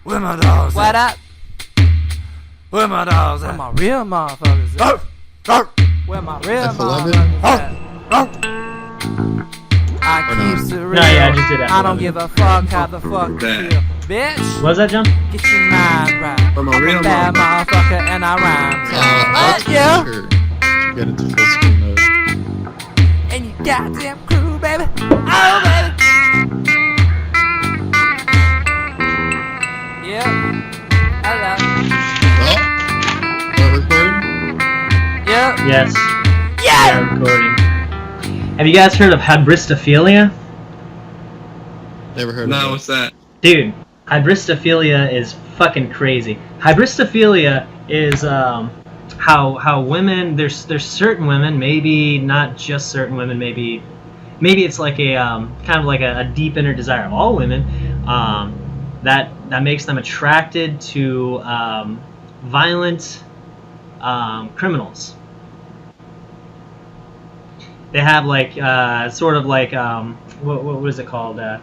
Where my dogs What at? up? Where my dogs Where at? my real motherfuckers at? Arf! Arf! Where my real F11? motherfuckers Arf! at? Arf! I Or keep not. it real. No, yeah, I just did that. I don't give a fuck how the fuck you That. feel. Bitch, What was that, John? get your mind right. Where my I'm real a bad motherfucker and I rhyme. That's Yeah. sure. Get into full screen mode. And you goddamn crew, baby. Oh, baby. Yep. Hello. Oh, we're recording? Yep. Yes. Yeah. We are recording. Have you guys heard of hybristophilia? Never heard of No, it. what's that? Dude, hybristophilia is fucking crazy. Hybristophilia is how women, there's certain women, maybe not just certain women, maybe it's like a kind of like a deep inner desire of all women that makes them attracted to violent criminals. They have like sort of like what is it called? Kind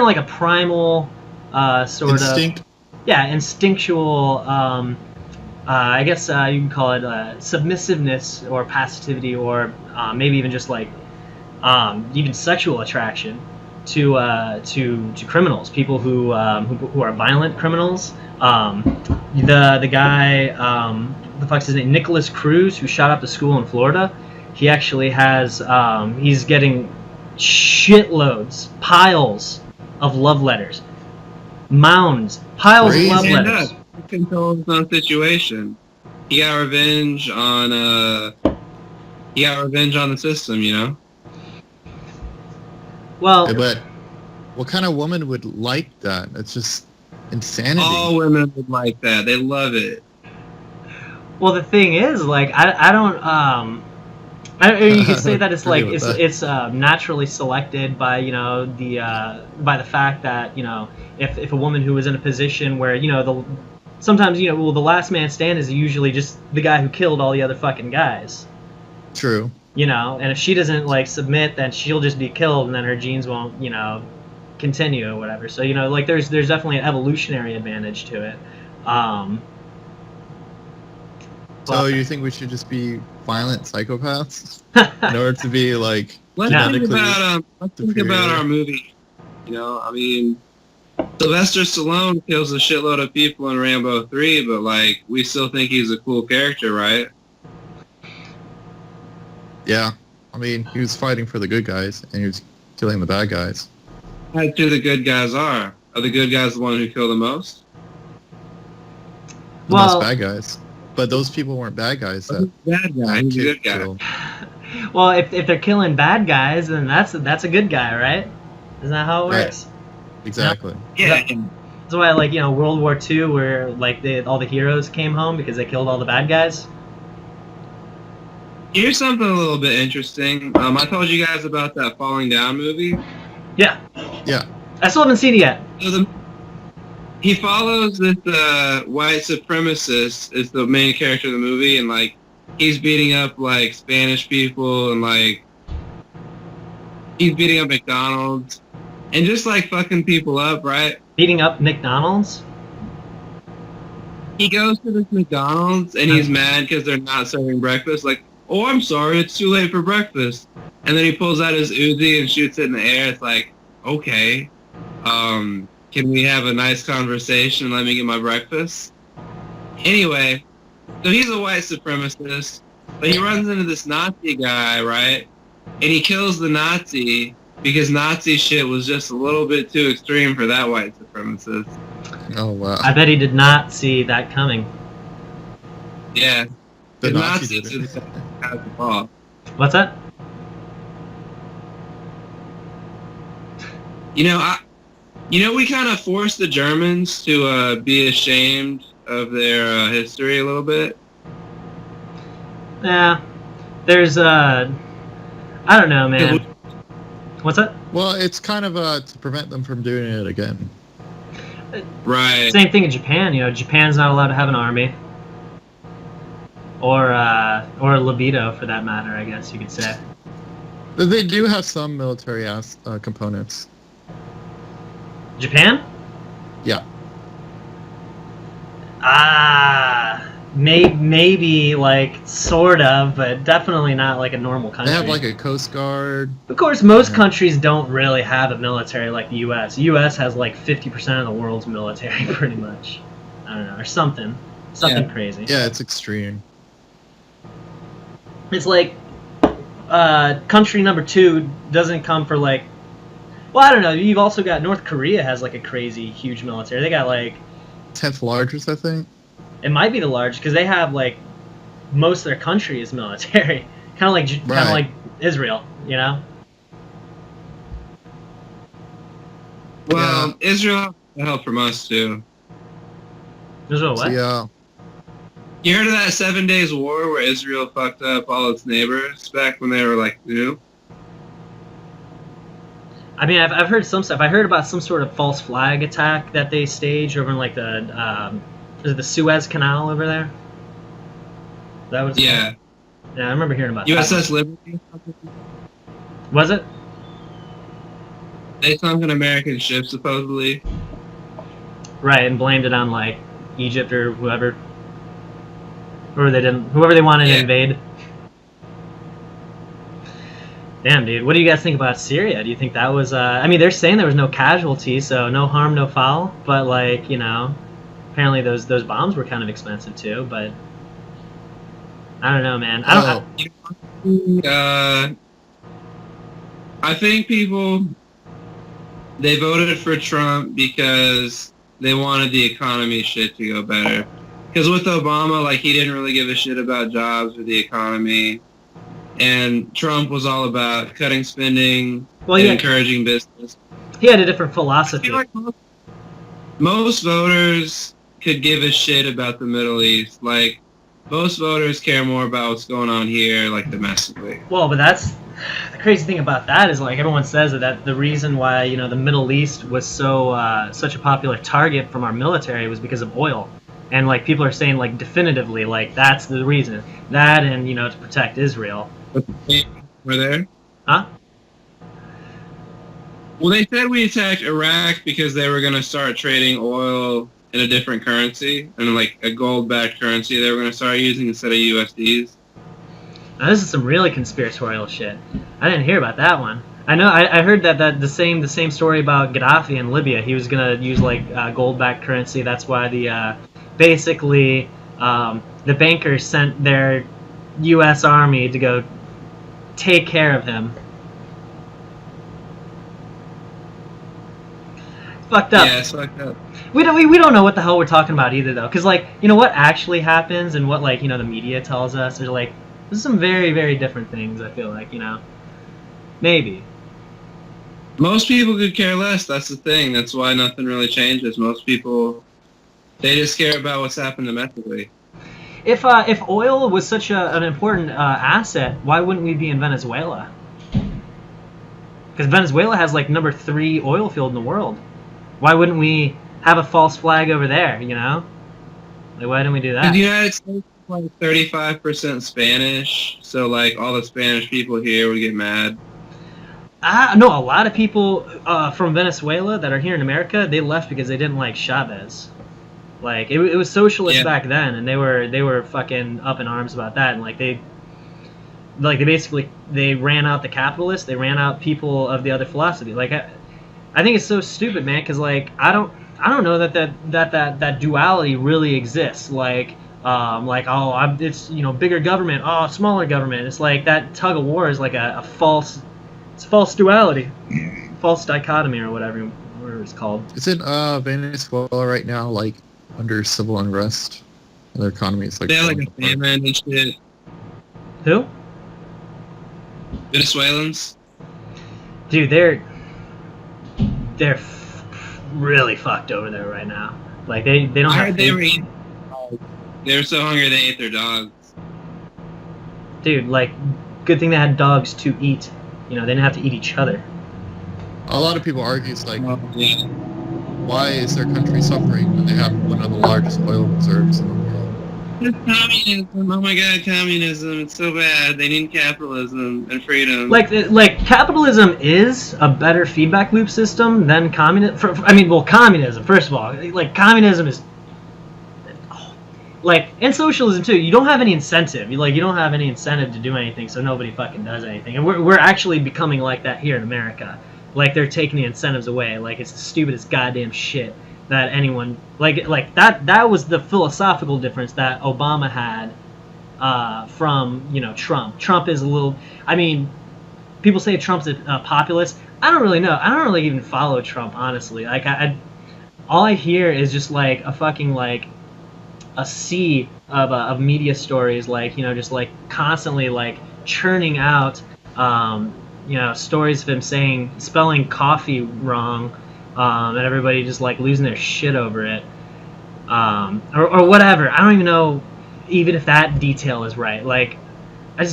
of like a primal sort Instinct? of instinctual. I guess you can call it submissiveness or passivity, or maybe even just like even sexual attraction to criminals, people who are violent criminals. The guy, the fuck's his name, Nicholas Cruz, who shot up a school in Florida. He actually has he's getting shitloads, piles of love letters, piles Crazy. of love And letters. he controls his own situation. He got revenge on the system, you know? Well, Yeah, but what kind of woman would like that? It's just insanity. All women would like that. They love it. well, the thing is, like, I don't. You could say that it's like Agree with it's that. naturally selected by by the fact that if a woman who is in a position where sometimes the last man stand is usually just the guy who killed all the other fucking guys. True. And if she doesn't like submit, then she'll just be killed, and then her genes won't continue or whatever. So like there's definitely an evolutionary advantage to it. So you think we should just be violent psychopaths in order to be like Let's think genetically about our movie. I mean, Sylvester Stallone kills a shitload of people in Rambo 3, but like we still think he's a cool character, right? Yeah. I mean, he was fighting for the good guys and he was killing the bad guys. How do the good guys are? Are the good guys the one who kill the most? The most bad guys. But those people weren't bad guys. That Bad guy. He's a good guy. killed. Well, if they're killing bad guys, then that's a good guy, right? Isn't that how it Right. works? Exactly. Yeah. That's why, like, World War II, where like all the heroes came home because they killed all the bad guys. Here's something a little bit interesting. I told you guys about that Falling Down movie. Yeah, Yeah. I still haven't seen it yet. So he follows this white supremacist is the main character of the movie, and like he's beating up like Spanish people, and like he's beating up McDonald's and just like fucking people up, right? Beating up McDonald's. He goes to this McDonald's and he's mad because they're not serving breakfast. Like, oh, I'm sorry, it's too late for breakfast. And then he pulls out his Uzi and shoots it in the air. It's like, okay, can we have a nice conversation and let me get my breakfast? Anyway, so he's a white supremacist, but he runs into this Nazi guy, right? And he kills the Nazi because Nazi shit was just a little bit too extreme for that white supremacist. Oh wow. I bet he did not see that coming. Yeah. The The Nazi Nazis did are it. the has the ball. What's that? We kind of forced the Germans to be ashamed of their history a little bit. Yeah, there's I don't know, man. What's that? Well, it's kind of to prevent them from doing it again. Right. Same thing in Japan. Japan's not allowed to have an army, or a libido for that matter. I guess you could say. But they do have some military components. Japan? Yeah. Maybe like sort of, but definitely not like a normal They country. have like a Coast Guard. Of course, most Yeah. countries don't really have a military like the U.S. U.S. has like 50% of the world's military, pretty much. I don't know, or something crazy. Yeah, it's extreme. It's like country number 2 doesn't come for like. Well, I don't know. You've also got North Korea has like a crazy huge military. They got like 10th largest, I think. it might be the largest because they have like most of their country is military, kind of like Israel, you know. Well, Israel has help from us too. Israel what? So, yeah. You heard of that 7 Days War where Israel fucked up all its neighbors back when they were like new? I mean, I've heard some stuff. I heard about some sort of false flag attack that they staged over in like the is it the Suez Canal over there? That was Yeah. Yeah, I remember hearing about USS that. Liberty. Was it? They sunk an American ship supposedly. Right, and blamed it on like Egypt or whoever. Or they didn't. Whoever they wanted to invade. Damn, dude. What do you guys think about Syria? Do you think that was? I mean, they're saying there was no casualties, so no harm, no foul. But like, you know, apparently those bombs were kind of expensive too. But I don't know, man. I think people they voted for Trump because they wanted the economy shit to go better. Because with Obama, like he didn't really give a shit about jobs or the economy. And Trump was all about cutting spending and encouraging business. He had a different I philosophy. feel like most voters could give a shit about the Middle East. Like, most voters care more about what's going on here, like, domestically. Well, but that's the crazy thing about that is like everyone says that the reason why, you know, the Middle East was so such a popular target from our military was because of oil. And like people are saying like definitively like that's the reason. That and, you know, to protect Israel. We're there? Huh? Well, they said we attacked Iraq because they were going to start trading oil in a different currency, and like a gold-backed currency they were going to start using instead of USDs. Now this is some really conspiratorial shit. I didn't hear about that one. I know I heard that the same story about Gaddafi in Libya. He was going to use like gold-backed currency. That's why the basically the bankers sent their U.S. Army to go take care of him. It's fucked up. Yeah, it's fucked up. We don't know what the hell we're talking about either though, because like, you know, what actually happens and what, like, you know, the media tells us, there's like there's some very, very different things. I feel like, you know, maybe most people could care less. That's the thing. That's why nothing really changes. Most people, they just care about what's happened domestically. If oil was such an important asset, why wouldn't we be in Venezuela? Because Venezuela has like number 3 oil field in the world. Why wouldn't we have a false flag over there? You know, like why didn't we do that? The United States is like 35% Spanish, so like all the Spanish people here would get mad. No, a lot of people from Venezuela that are here in America, they left because they didn't like Chavez. Like it was socialist back then, and they were fucking up in arms about that, and they basically ran out the capitalists, they ran out people of the other philosophy. Like I think it's so stupid, man, because like I don't know that duality really exists. Like it's, you know, bigger government, smaller government. It's like that tug of war is like a false duality, false dichotomy or whatever it's called. Isn't Venezuela right now like under civil unrest? Their economy is like they have like a famine and shit. Who? Venezuelans. Dude, they're really fucked over there right now. Like they don't I have heard food. they were so hungry they ate their dogs. Dude, like good thing they had dogs to eat. You know, they didn't have to eat each other. A lot of people argue it's like, Yeah. why is their country suffering when they have one of the largest oil reserves in the world? It's communism. Oh my god, communism. It's so bad. They need capitalism and freedom. Like capitalism is a better feedback loop system than communism. Communism, first of all. Like communism is and socialism too. You don't have any incentive. You don't have any incentive to do anything, so nobody fucking does anything. And we're actually becoming like that here in America. Like they're taking the incentives away. Like it's the stupidest goddamn shit that anyone like that. That was the philosophical difference that Obama had from Trump. Trump is a little. I mean, people say Trump's a populist. I don't really know. I don't really even follow Trump, honestly. Like all I hear is just like a fucking like a sea of media stories, like just like constantly like churning out stories of him spelling coffee wrong, and everybody just like losing their shit over it, or whatever. I don't even know even if that detail is right. Like I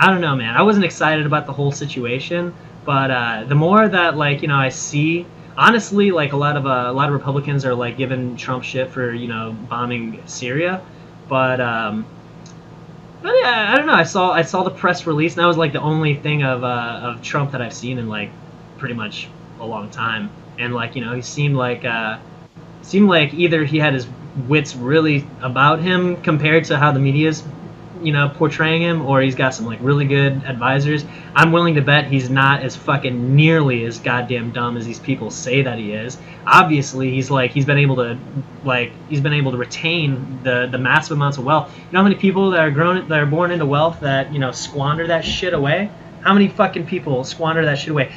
don't know, man. I wasn't excited about the whole situation, but the more that I see, honestly, like a lot of Republicans are like giving Trump shit for bombing Syria, but yeah, I don't know. I saw the press release, and that was like the only thing of Trump that I've seen in like pretty much a long time, and he seemed like either he had his wits really about him compared to how the media's portraying him, or he's got some like really good advisors. I'm willing to bet he's not as fucking nearly as goddamn dumb as these people say that he is. Obviously, he's been able to retain the massive amounts of wealth. You know how many people that are born into wealth that squander that shit away? How many fucking people squander that shit away?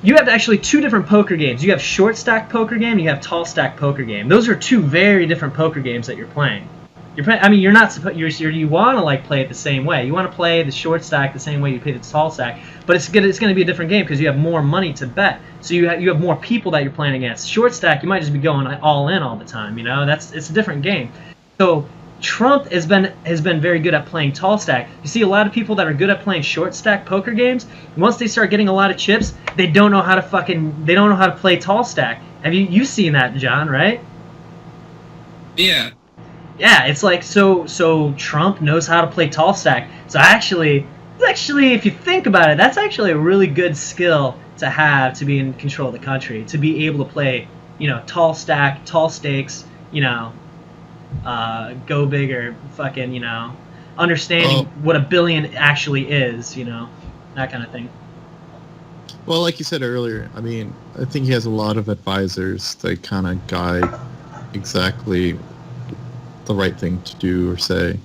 You have actually two different poker games. You have short stack poker game, and you have tall stack poker game. Those are two very different poker games that you're playing. You're not supposed. You want to like play it the same way. You want to play the short stack the same way you play the tall stack, but it's going to be a different game because you have more money to bet. So you have more people that you're playing against. Short stack, you might just be going all in all the time. It's a different game. So Trump has been very good at playing tall stack. You see a lot of people that are good at playing short stack poker games. Once they start getting a lot of chips, they don't know how to play tall stack. Have you've seen that, John? Right? Yeah. Yeah, it's like so Trump knows how to play tall stack. So actually, if you think about it, that's actually a really good skill to have to be in control of the country, to be able to play, tall stack, tall stakes, go big or fucking, understanding what a billion actually is, that kind of thing. Well, like you said earlier, I mean, I think he has a lot of advisors that kind of guide exactly the right thing to do or say.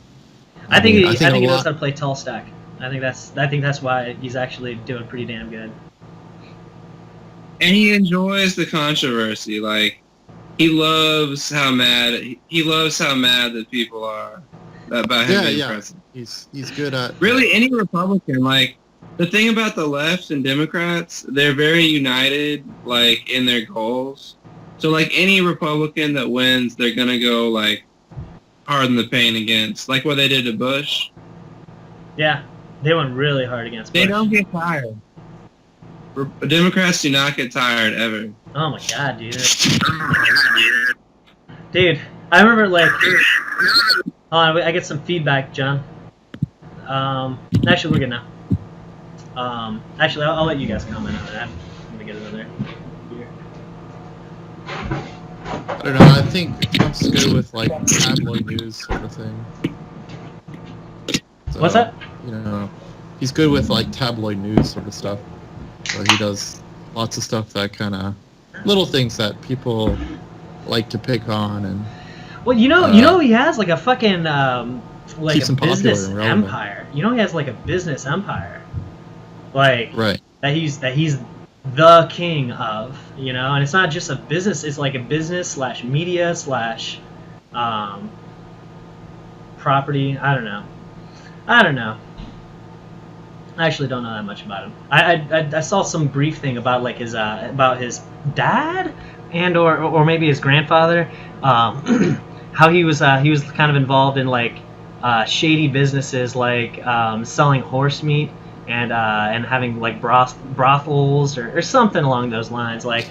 I think he knows how to play tall stack. I think that's why he's actually doing pretty damn good. And he enjoys the controversy. Like he loves how mad that people are about him being president. He's good at really any Republican. Like the thing about the left and Democrats, they're very united, like in their goals. So like any Republican that wins, they're gonna go like harden the pain against, like what they did to Bush. Yeah, they went really hard against Bush. They don't get tired. Democrats do not get tired ever. Oh my god, dude. Dude, I remember like... Hold on, I get some feedback, John. Actually, we're good now. Actually, I'll let you guys comment on that. Let me get another beer. I don't know, I think Trump's good with like tabloid news sort of thing. So, what's that? He's good with like tabloid news sort of stuff. So he does lots of stuff that kind of little things that people like to pick on and. Well, he has like a fucking like a business empire. He has like a business empire, like right. that he's the king of, and it's not just a business. It's like a business / media / property. I don't know. I actually don't know that much about him. I saw some brief thing about like his dad and or maybe his grandfather, how he was kind of involved in like shady businesses like selling horse meat and having like brothels or something along those lines. Like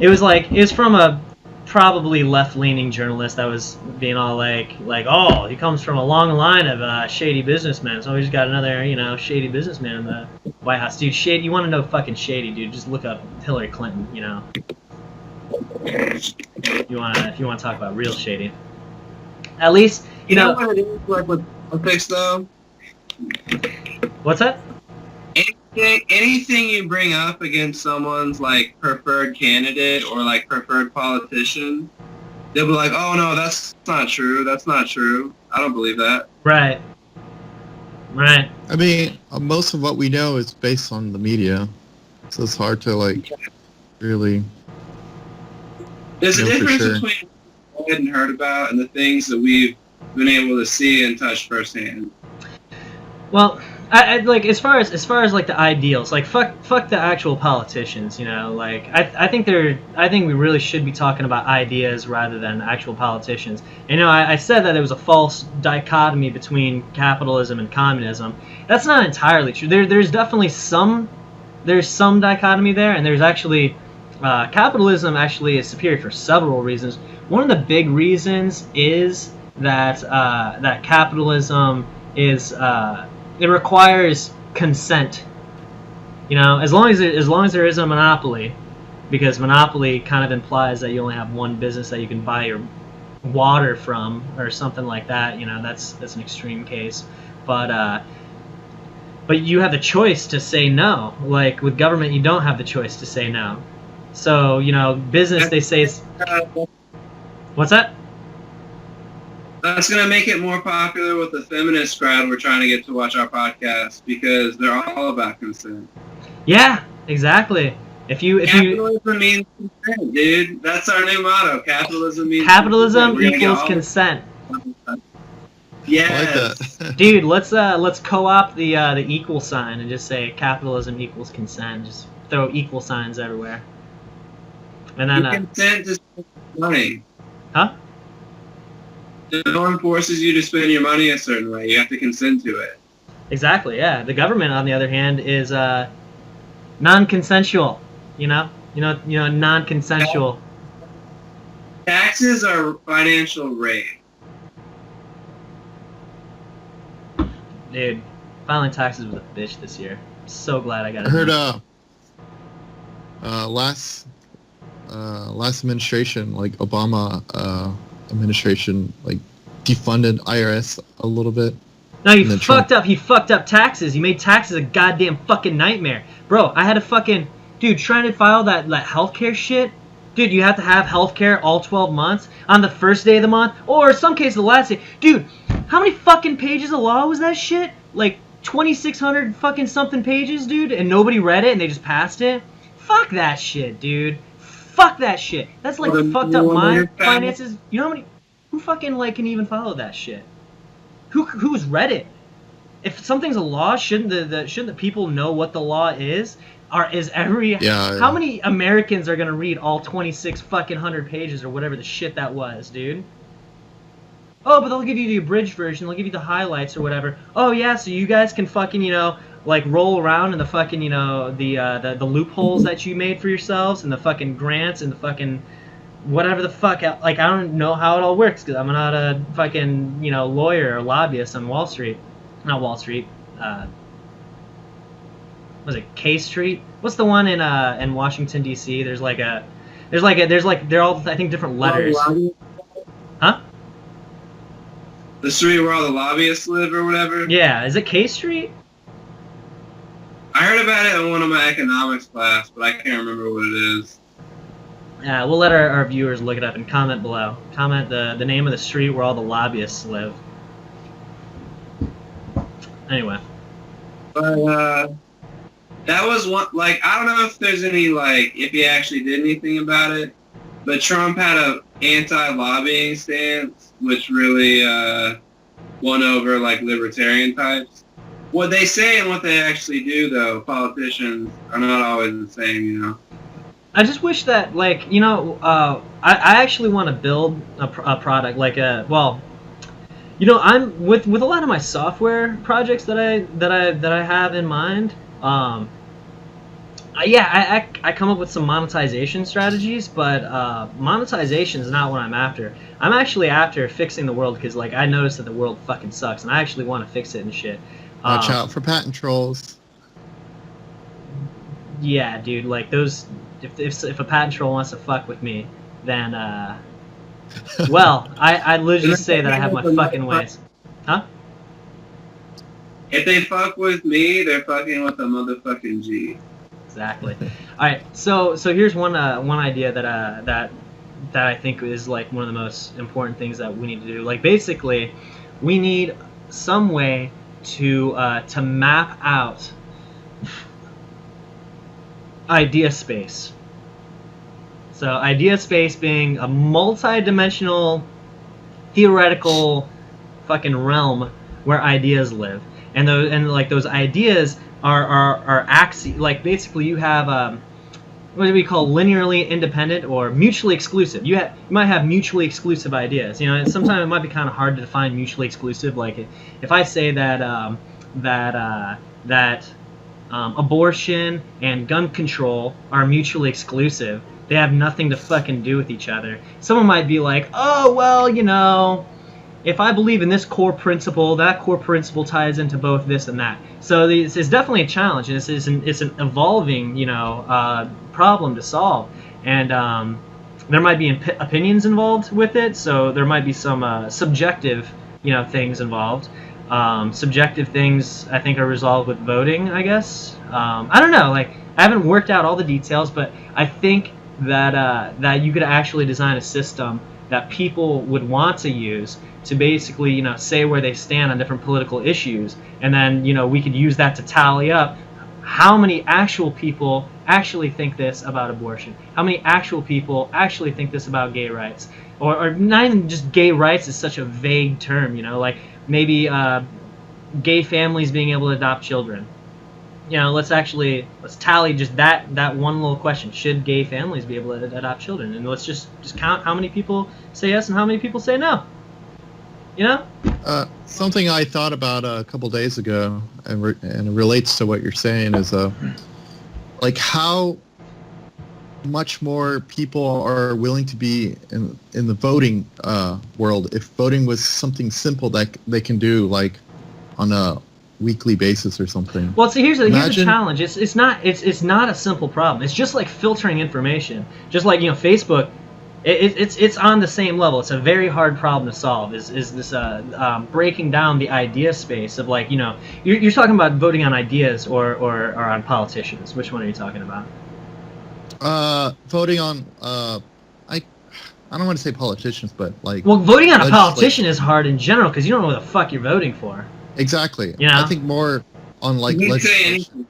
it was from a probably left-leaning journalist that was being all like oh, he comes from a long line of shady businessmen, so we just got another shady businessman in the White House. Dude, shady, you want to know fucking shady, dude, just look up Hillary Clinton. If you want to talk about real shady. At least You know what it is like with politics though? What's that? Anything you bring up against someone's like preferred candidate or like preferred politician, they'll be like, "Oh no, that's not true. That's not true. I don't believe that." Right. Right. I mean, most of what we know is based on the media, so it's hard to like really There's a know for difference sure. between what we read and heard about and the things that we've been able to see and touch firsthand. Well, I like as far as like the ideals, like fuck the actual politicians, you know. Like I think we really should be talking about ideas rather than actual politicians. You know, I said that it was a false dichotomy between capitalism and communism. That's not entirely true. There's definitely some dichotomy there, and there's actually capitalism actually is superior for several reasons. One of the big reasons is that that capitalism is it requires consent. You know, as long as there is a monopoly, because monopoly kind of implies that you only have one business that you can buy your water from or something like that. You know, that's an extreme case, but you have the choice to say no. Like with government, you don't have the choice to say no. So you know, business they say is what's that? That's going to make it more popular with the feminist crowd we're trying to get to watch our podcast because they're all about consent. Yeah, exactly. If you Capitalism means consent, dude. That's our new motto. Capitalism means capitalism consent. equals consent. Yes. I like that. Dude, let's co-opt the equal sign and just say capitalism equals consent. Just throw equal signs everywhere. And then you consent to spend money. huh? No one forces you to spend your money a certain way. You have to consent to it. Exactly. Yeah. The government, on the other hand, is non-consensual. You know, non-consensual. Taxes are financial rape. Dude, filing taxes was a bitch this year. So glad I got it. I heard last administration, like Obama administration, like defunded IRS a little bit. No, he fucked up. He fucked up taxes. He made taxes a goddamn fucking nightmare. Bro, I had to fucking... Dude, trying to file that healthcare shit. Dude, you have to have healthcare all 12 months on the first day of the month. Or in some cases, the last day. Dude, how many fucking pages of law was that shit? Like 2,600 fucking something pages, dude? And nobody read it and they just passed it? Fuck that shit, dude. Fuck that shit. That's like fucked up my finances. You know how many... Who fucking like can even follow that shit? Who's read it? If something's a law, shouldn't the people know what the law is? How many Americans are gonna read all 26 fucking 100 pages or whatever the shit that was, dude? Oh, but they'll give you the abridged version. They'll give you the highlights or whatever. Oh yeah, so you guys can fucking like roll around in the fucking the loopholes that you made for yourselves and the fucking grants and the fucking whatever the fuck. Like I don't know how it all works because I'm not a fucking lawyer or lobbyist on Wall Street. Not Wall Street. Was it K Street? What's the one in Washington D.C.? They're all I think different letters. Huh? The street where all the lobbyists live or whatever? Yeah, is it K Street? I heard about it in one of my economics class, but I can't remember what it is. Yeah, we'll let our viewers look it up and comment below. Comment the name of the street where all the lobbyists live. Anyway. But, that was one, like, I don't know if there's any, like, if he actually did anything about it, but Trump had a anti-lobbying stance, which really won over, like, libertarian types. What they say and what they actually do, though, politicians are not always the same, I just wish that, like, I actually want to build a product, like I'm with a lot of my software projects that I have in mind. I come up with some monetization strategies, but monetization is not what I'm after. I'm actually after fixing the world because, like, I noticed that the world fucking sucks, and I actually want to fix it and shit. Watch out for patent trolls. Yeah, dude. Like those. If a patent troll wants to fuck with me, then Well, I'd literally just say that I have my fucking ways. Huh? If they fuck with me, they're fucking with a motherfucking G. Exactly. All right. So here's one idea that I think is like one of the most important things that we need to do. Like basically, we need some way to map out idea space. So idea space being a multi-dimensional theoretical fucking realm where ideas live, and those ideas are axes. Like basically, you have what do we call linearly independent or mutually exclusive. You might have mutually exclusive ideas. You know, and sometimes it might be kind of hard to define mutually exclusive. Like if I say that abortion and gun control are mutually exclusive, they have nothing to fucking do with each other. Someone might be like, oh, well, you know, if I believe in this core principle, that core principle ties into both this and that. So this is definitely a challenge, and it's an evolving, you know, problem to solve. And there might be opinions involved with it, so there might be some subjective, you know, things involved. Subjective things, I think, are resolved with voting, I guess. I don't know, like, I haven't worked out all the details, but I think that you could actually design a system that people would want to use to basically, you know, say where they stand on different political issues, and then, you know, we could use that to tally up how many actual people actually think this about abortion, how many actual people actually think this about gay rights, or not even just gay rights is such a vague term, you know, like maybe gay families being able to adopt children. You know, let's tally just that one little question: should gay families be able to adopt children? And let's just count how many people say yes and how many people say no. You know? Something I thought about a couple days ago, and it relates to what you're saying, is like how much more people are willing to be in the voting world if voting was something simple that they can do, like on a weekly basis or something. Well, see, here's the challenge. It's not a simple problem. It's just like filtering information. Just like, you know, Facebook, it's on the same level. It's a very hard problem to solve. Is this breaking down the idea space of, like, you know, you're talking about voting on ideas or on politicians. Which one are you talking about? Voting on I don't want to say politicians, but like, well, voting on a politician is hard in general because you don't know what the fuck you're voting for. Exactly. You know? I think more on like legislation.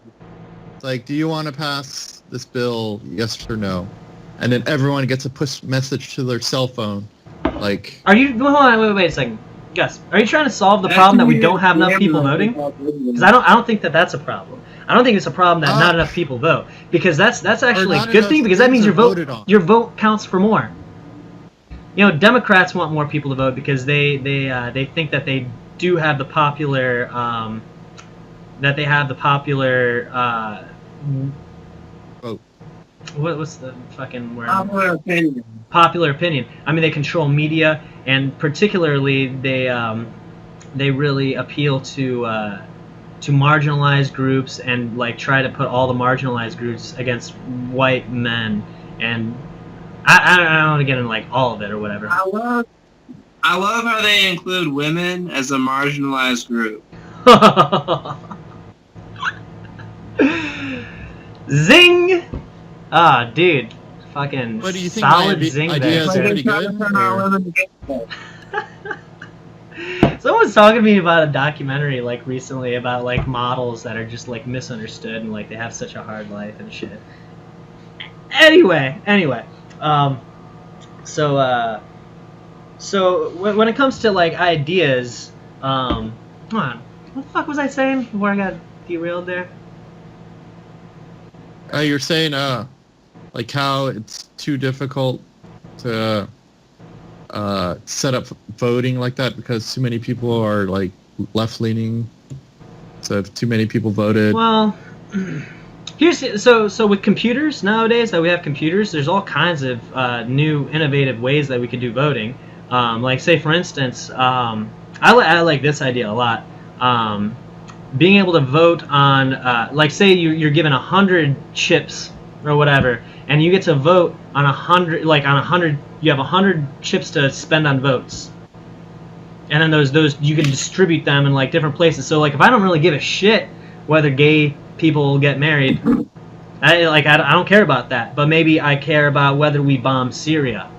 It's like, do you want to pass this bill? Yes or no? And then everyone gets a push message to their cell phone. Like, are you? Hold on, wait a second. Gus, are you trying to solve the problem that we don't have enough people voting? Because I don't think that's a problem. I don't think it's a problem that not enough people vote, because that's actually a good thing, because that means your vote counts for more. You know, Democrats want more people to vote because they think that they do have the popular vote. What's the fucking word? Popular opinion. Popular opinion. I mean, they control media, and particularly they really appeal to marginalized groups, and like try to put all the marginalized groups against white men. And I don't want to get into like all of it or whatever. I love how they include women as a marginalized group. Zing! Ah, dude. Fucking what do you think? solid zing Ideas there. are pretty good. Someone was talking to me about a documentary like recently about like models that are just like misunderstood and like they have such a hard life and shit. Anyway, so when it comes to like ideas, come on, what the fuck was I saying before I got derailed there? You're saying like how it's too difficult to set up voting like that because too many people are like left leaning. So if too many people voted. Well, here's so with computers nowadays that we have computers, there's all kinds of new innovative ways that we can do voting. Like say for instance, I like this idea a lot. Being able to vote on like say you're given 100 chips or whatever, and you get to vote on 100, like on 100, you have 100 chips to spend on votes, and then those you can distribute them in like different places. So like if I don't really give a shit whether gay people get married, I don't care about that. But maybe I care about whether we bomb Syria.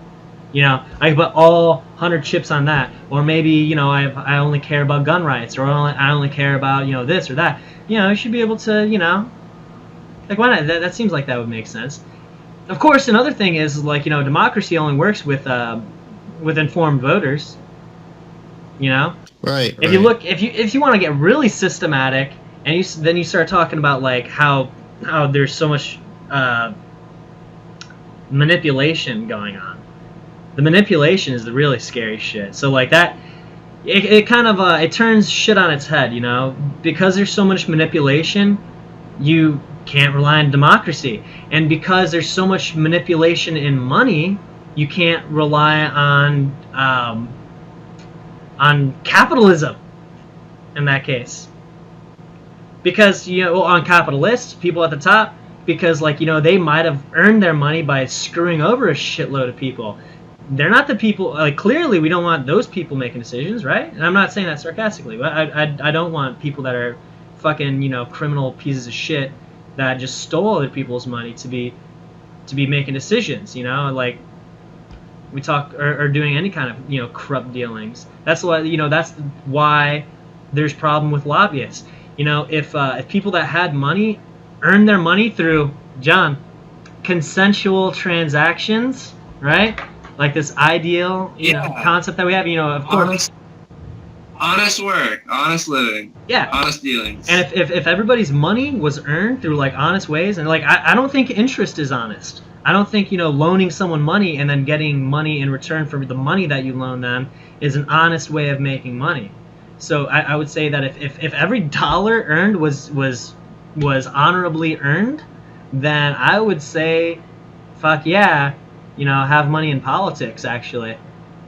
You know, I put all 100 chips on that, or maybe I only care about gun rights, or I only care about this or that. You should be able to like why not? That seems like that would make sense. Of course, another thing is like democracy only works with informed voters. Right. If you look, if you want to get really systematic, and then you start talking about like how there's so much manipulation going on. The manipulation is the really scary shit. So like that, it kind of it turns shit on its head. Because there's so much manipulation, you can't rely on democracy, and because there's so much manipulation in money, you can't rely on capitalism in that case. Because on capitalists, people at the top, because like they might have earned their money by screwing over a shitload of people. They're not the people. Like clearly, we don't want those people making decisions, right? And I'm not saying that sarcastically, but I don't want people that are fucking criminal pieces of shit that just stole other people's money to be making decisions. Like we talk or doing any kind of corrupt dealings. That's why that's why there's problem with lobbyists. If people that had money earned their money through consensual transactions, right? Like this ideal concept that we have. Of course. Honest work, honest living, honest dealings. And if everybody's money was earned through like honest ways, and like I don't think interest is honest. I don't think loaning someone money and then getting money in return for the money that you loan them is an honest way of making money. So I would say that if every dollar earned was honorably earned, then I would say, fuck yeah, have money in politics. Actually,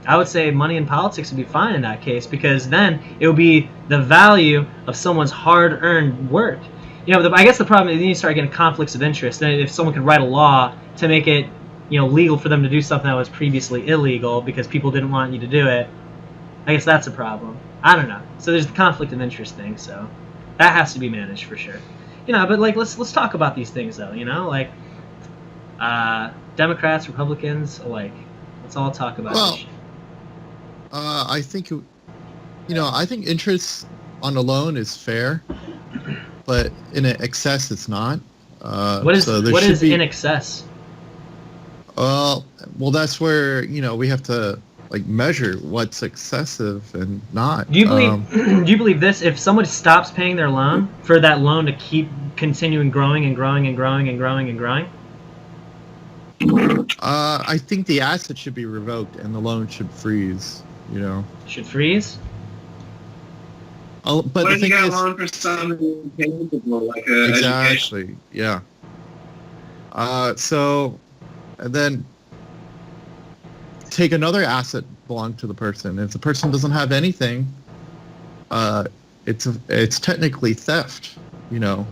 I would say money in politics would be fine in that case, because then it would be the value of someone's hard-earned work. I guess the problem is then you start getting conflicts of interest. Then if someone could write a law to make it, legal for them to do something that was previously illegal because people didn't want you to do it, I guess that's a problem. I don't know. So there's the conflict of interest thing. So that has to be managed for sure. But like let's talk about these things though. Like Democrats, Republicans alike. Let's all talk about it. I think, I think interest on a loan is fair, but in excess it's not. What is in excess? Well, that's where we have to like measure what's excessive and not. Do you believe? Do you believe this? If someone stops paying their loan, for that loan to keep continuing growing and growing and growing and growing and growing? I think the asset should be revoked and the loan should freeze. Should freeze. But what the if thing you got is, a loan for something tangible, like a exactly, education? yeah. So, and then take another asset belonging to the person. If the person doesn't have anything, it's technically theft. The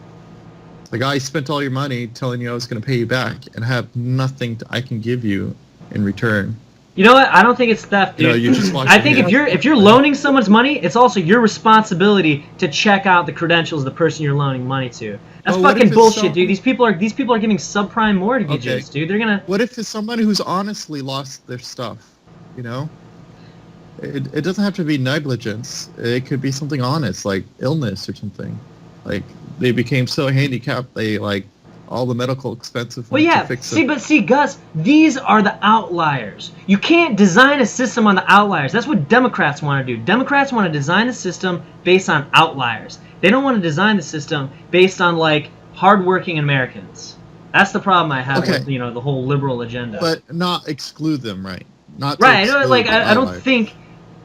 guy spent all your money telling you I was going to pay you back and have nothing I can give you in return. You know what? I don't think it's theft, dude. You just I think if you're loaning someone's money, it's also your responsibility to check out the credentials of the person you're loaning money to. That's fucking bullshit, dude. These people are giving subprime mortgages, dude. They're gonna. What if it's somebody who's honestly lost their stuff? It doesn't have to be negligence. It could be something honest, like illness or something. Like they became so handicapped they like all the medical expensive. Well, yeah. See, Gus, these are the outliers. You can't design a system on the outliers. That's what Democrats want to do. Democrats want to design a system based on outliers. They don't want to design the system based on like hardworking Americans. That's the problem I have with the whole liberal agenda. But not exclude them, right? Not right. I don't think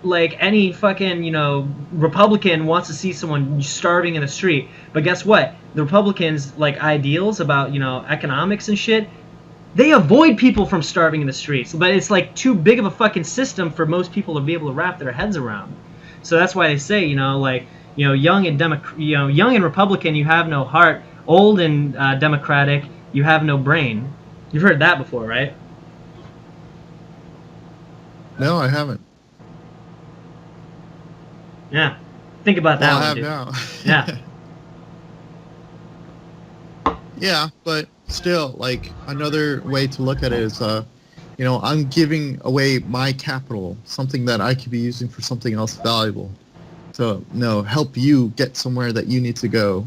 like any fucking Republican wants to see someone starving in the street. But guess what? The Republicans like ideals about economics and shit. They avoid people from starving in the streets, but it's like too big of a fucking system for most people to be able to wrap their heads around. So that's why they say young and Republican, you have no heart. Old and Democratic, you have no brain. You've heard that before, right? No, I haven't. Yeah. Think about that Well, I one, have dude. now. Yeah. Yeah, but still, like another way to look at it is, I'm giving away my capital, something that I could be using for something else valuable. So, no, help you get somewhere that you need to go.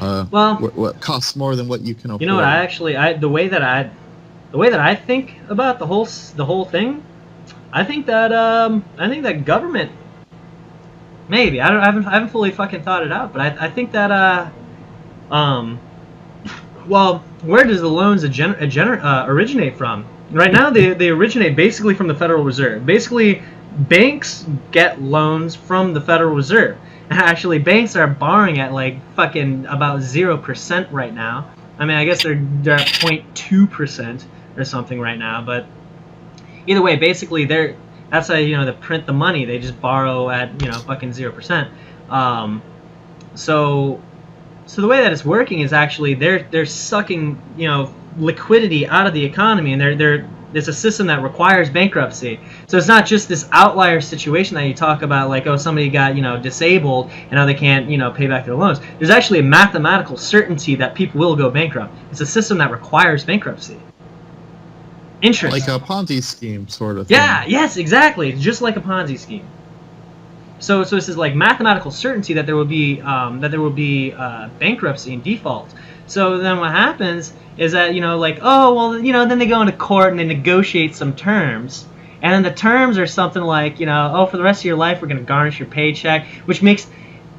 Well, What costs more than what you can afford. you know what? The way that I think about the whole thing, I think that government, maybe I haven't fully fucking thought it out, but I think that um well, where does the loans originate from? Right now, they originate basically from the Federal Reserve. Basically, banks get loans from the Federal Reserve. Actually, banks are borrowing at like fucking about 0% right now. I mean, I guess they're at 0.2% or something right now. But either way, basically, that's how they print the money. They just borrow at fucking 0%. Um, so so the way that it's working is actually they're sucking liquidity out of the economy, and there's a system that requires bankruptcy. So it's not just this outlier situation that you talk about, like, oh, somebody got disabled and now they can't pay back their loans. There's actually a mathematical certainty that people will go bankrupt. It's a system that requires bankruptcy. Interest. Like a Ponzi scheme sort of thing. Yeah. Yes. Exactly. Just like a Ponzi scheme. So this is like mathematical certainty that there will be bankruptcy and default. So then what happens is that then they go into court and they negotiate some terms, and then the terms are something like for the rest of your life we're going to garnish your paycheck, which makes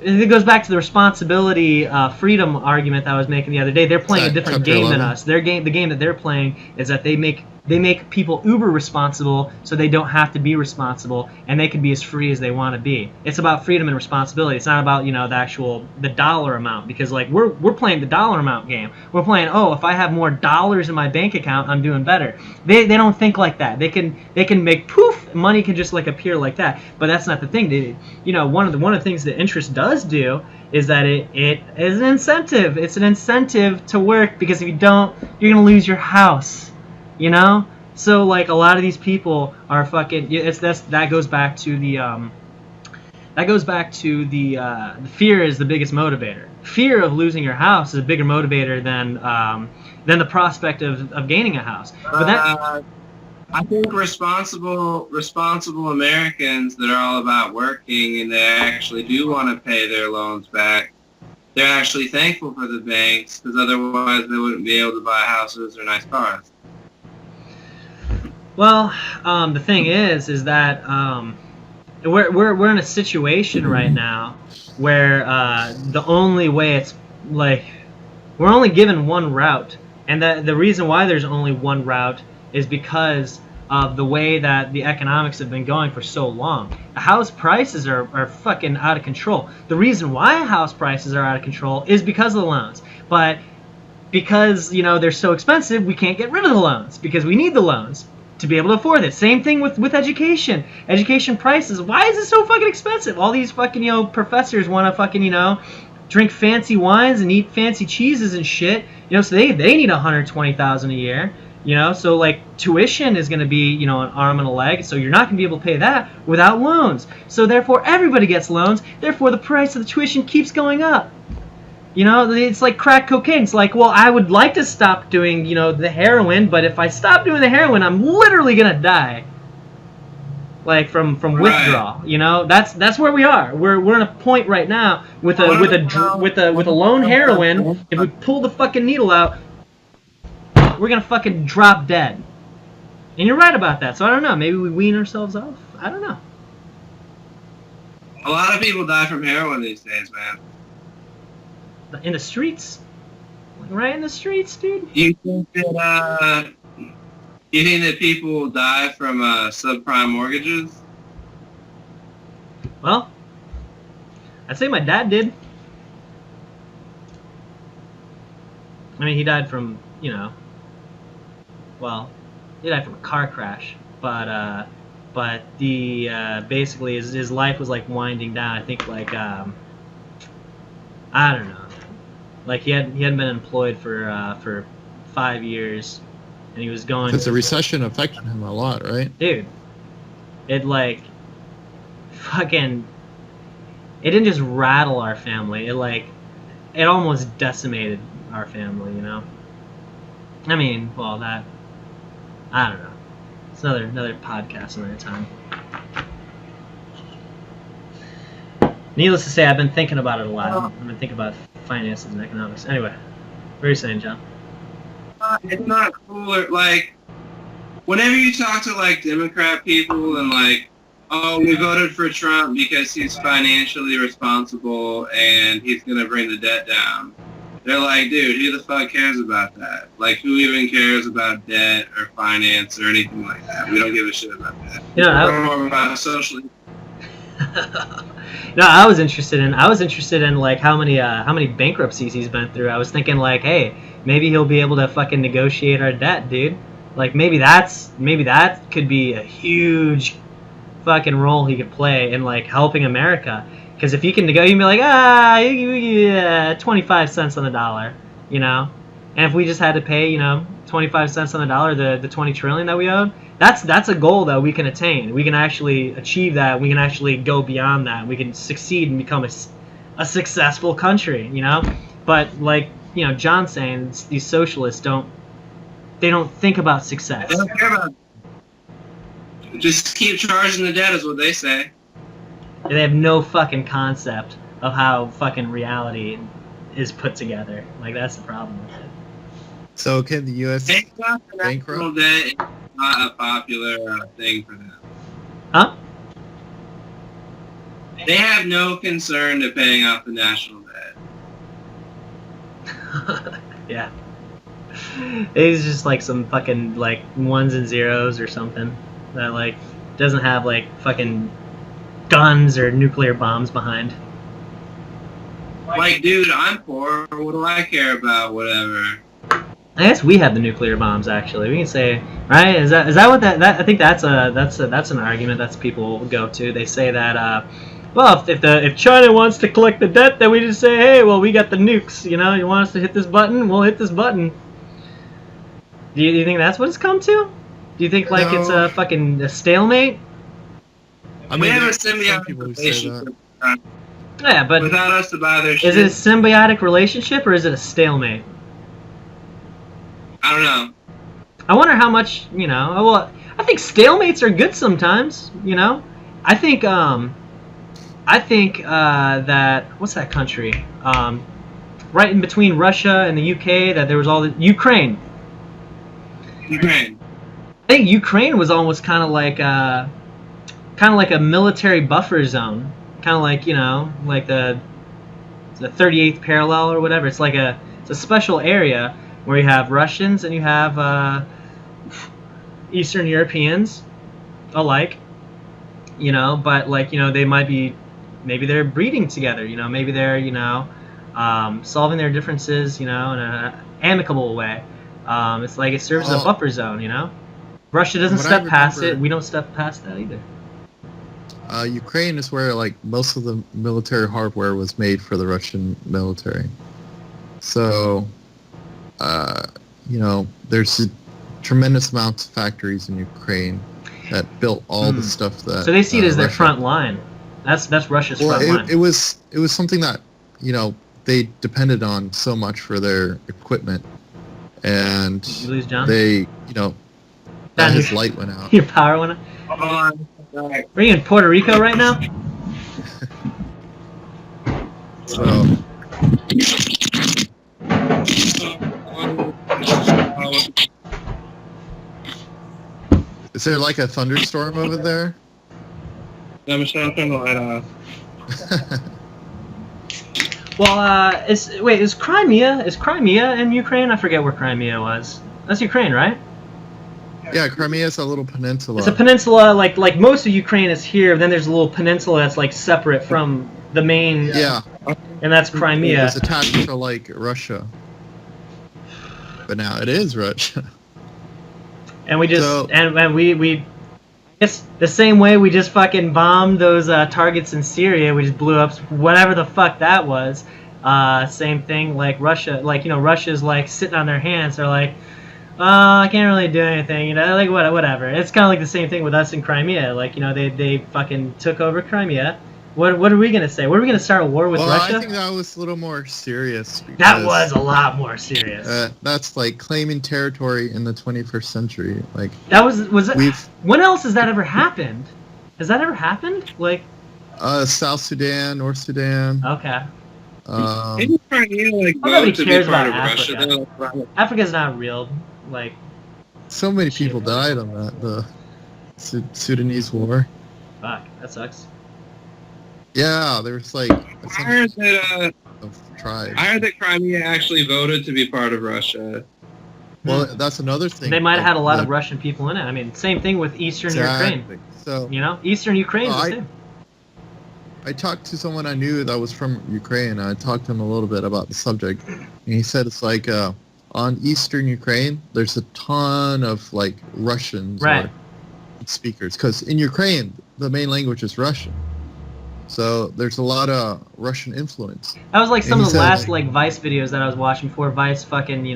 it goes back to the responsibility freedom argument that I was making the other day. They're playing a different game than us. The game that they're playing is that they make people uber responsible so they don't have to be responsible, and they can be as free as they want to be. It's about freedom and responsibility. It's not about the dollar amount, because like we're playing the dollar amount game. We're playing, oh, if I have more dollars in my bank account, I'm doing better. They don't think like that. They can make poof, money can just like appear like that. But that's not the thing. One of the things that interest does do is that it is an incentive. It's an incentive to work, because if you don't, you're gonna lose your house. So like a lot of these people are fucking. That goes back to the fear is the biggest motivator. Fear of losing your house is a bigger motivator than the prospect of gaining a house. But that. I think responsible Americans that are all about working and they actually do want to pay their loans back, they're actually thankful for the banks, because otherwise they wouldn't be able to buy houses or nice cars. Well, the thing is that we're in a situation right now where the only way it's like we're only given one route, and the reason why there's only one route is because of the way that the economics have been going for so long. House prices are fucking out of control. The reason why house prices are out of control is because of the loans. But because they're so expensive, we can't get rid of the loans, because we need the loans to be able to afford it. Same thing with education. Education prices. Why is it so fucking expensive? All these fucking professors want to fucking drink fancy wines and eat fancy cheeses and shit. So they need $120,000 a year. So like tuition is going to be an arm and a leg. So you're not going to be able to pay that without loans. So therefore everybody gets loans. Therefore the price of the tuition keeps going up. It's like crack cocaine. It's like, well, I would like to stop doing, the heroin, but if I stop doing the heroin, I'm literally gonna die. Like from withdrawal. That's where we are. We're in a point right now with a lone heroin. If we pull the fucking needle out, we're gonna fucking drop dead. And you're right about that. So I don't know. Maybe we wean ourselves off. I don't know. A lot of people die from heroin these days, man. In the streets, like right in the streets, dude. You think that people die from subprime mortgages? Well, I'd say my dad did. I mean, he died from he died from a car crash, but the basically his life was like winding down. I think like I don't know. Like he hadn't been employed for 5 years, and he was going. Because the recession affected him a lot, right? Dude, it like fucking it didn't just rattle our family. It almost decimated our family, you know. I mean, well, that I don't know. It's another podcast another time. Needless to say, I've been thinking about it a lot. I've been thinking about finances and economics. Anyway, what are you saying, John? It's not cooler. Like, whenever you talk to like Democrat people and like, oh, we voted for Trump because he's financially responsible and he's gonna bring the debt down. They're like, dude, who the fuck cares about that? Like, who even cares about debt or finance or anything like that? We don't give a shit about that. You know, We're more about social. No, I was interested in like how many bankruptcies he's been through. I was thinking like, hey, maybe he'll be able to fucking negotiate our debt, dude. Like maybe that could be a huge fucking role he could play in like helping America. Because if he can negotiate, he'd be like, 25 cents on the dollar, you know. And if we just had to pay, 25 cents on the dollar, the 20 trillion that we owed, that's a goal that we can attain. We can actually achieve that. We can actually go beyond that. We can succeed and become a successful country, you know. But like John's saying, these socialists don't think about success. They don't care about it. Just keep charging the debt is what they say. They have no fucking concept of how fucking reality is put together. Like that's the problem with it. So can the U.S. Paying off the national bankrupt? debt is not a popular thing for them. Huh? They have no concern to paying off the national debt. Yeah. It's just like some fucking like ones and zeros or something that like doesn't have like fucking guns or nuclear bombs behind. Like, dude, I'm poor. What do I care about? Whatever. I guess we have the nuclear bombs. Actually, we can say, right? Is that what that I think that's an argument that people go to. They say that, well, if China wants to collect the debt, then we just say, hey, well, we got the nukes. You want us to hit this button? We'll hit this button. Do you think that's what it's come to? Do you think like it's a fucking a stalemate? I mean, We have a there's some symbiotic people who say that. relationship. Yeah, but Without us to buy their shit. is it a symbiotic relationship or is it a stalemate? I don't know. I wonder how much, well, I think stalemates are good sometimes, I think that, what's that country? Right in between Russia and the UK, that there was all the, Ukraine. Ukraine. I think Ukraine was almost kind of like a military buffer zone. Kind of like, like the 38th parallel or whatever. It's a special area where you have Russians and you have Eastern Europeans alike, but like, they might be, maybe they're breeding together, maybe they're, solving their differences, in an amicable way. It's like it serves as a buffer zone, Russia doesn't step past it. We don't step past that either. Ukraine is where like most of the military hardware was made for the Russian military. So, there's a tremendous amounts of factories in Ukraine that built all the stuff that. So they see it as their Russia- front line. That's Russia's front line. It was something that they depended on so much for their equipment, and Did you lose John? they that his light went out. Your power went out. Hold on. Alright. Are you in Puerto Rico right now? So is there like a thunderstorm over there? I'm just trying to turn the light off. Well, is Crimea in Ukraine? I forget where Crimea was. That's Ukraine, right? Yeah, Crimea is a little peninsula. It's a peninsula, like most of Ukraine is here. Then there's a little peninsula that's like separate from the main. Yeah, And that's Crimea. it's attached to like Russia, but now it is Russia. And we just So- and we it's the same way we just fucking bombed those targets in Syria. We just blew up whatever the fuck that was. Same thing like Russia. Like Russia's like sitting on their hands. They're like, I can't really do anything, like whatever. It's kind of like the same thing with us in Crimea. Like, they fucking took over Crimea. What are we gonna say? What are we gonna start a war with Well, Russia? I think that was a little more serious. Because, That was a lot more serious. That's like claiming territory in the 21st century. Like That was it. we've When else has that ever happened? Has that ever happened? Like, South Sudan, North Sudan. okay, Isn't Crimea like nobody voted to be cares part about of Russia? Africa. Though? Africa's not real. Like, So many Shit. people died on that the Sudanese war. fuck, that sucks. Yeah, there was like I heard that. of tribes. I heard that Crimea actually voted to be part of Russia. Well, that's another thing. They might have had a lot like, of Russian people in it. I mean, same thing with Eastern Ukraine. exactly. So Eastern Ukraine is the I- same. I talked to someone I knew that was from Ukraine. I talked to him a little bit about the subject, and he said it's like on Eastern Ukraine, there's a ton of like Russians Right. or speakers, because in Ukraine the main language is Russian, so there's a lot of Russian influence. That was like some And of he the said, last like Vice videos that I was watching before Vice fucking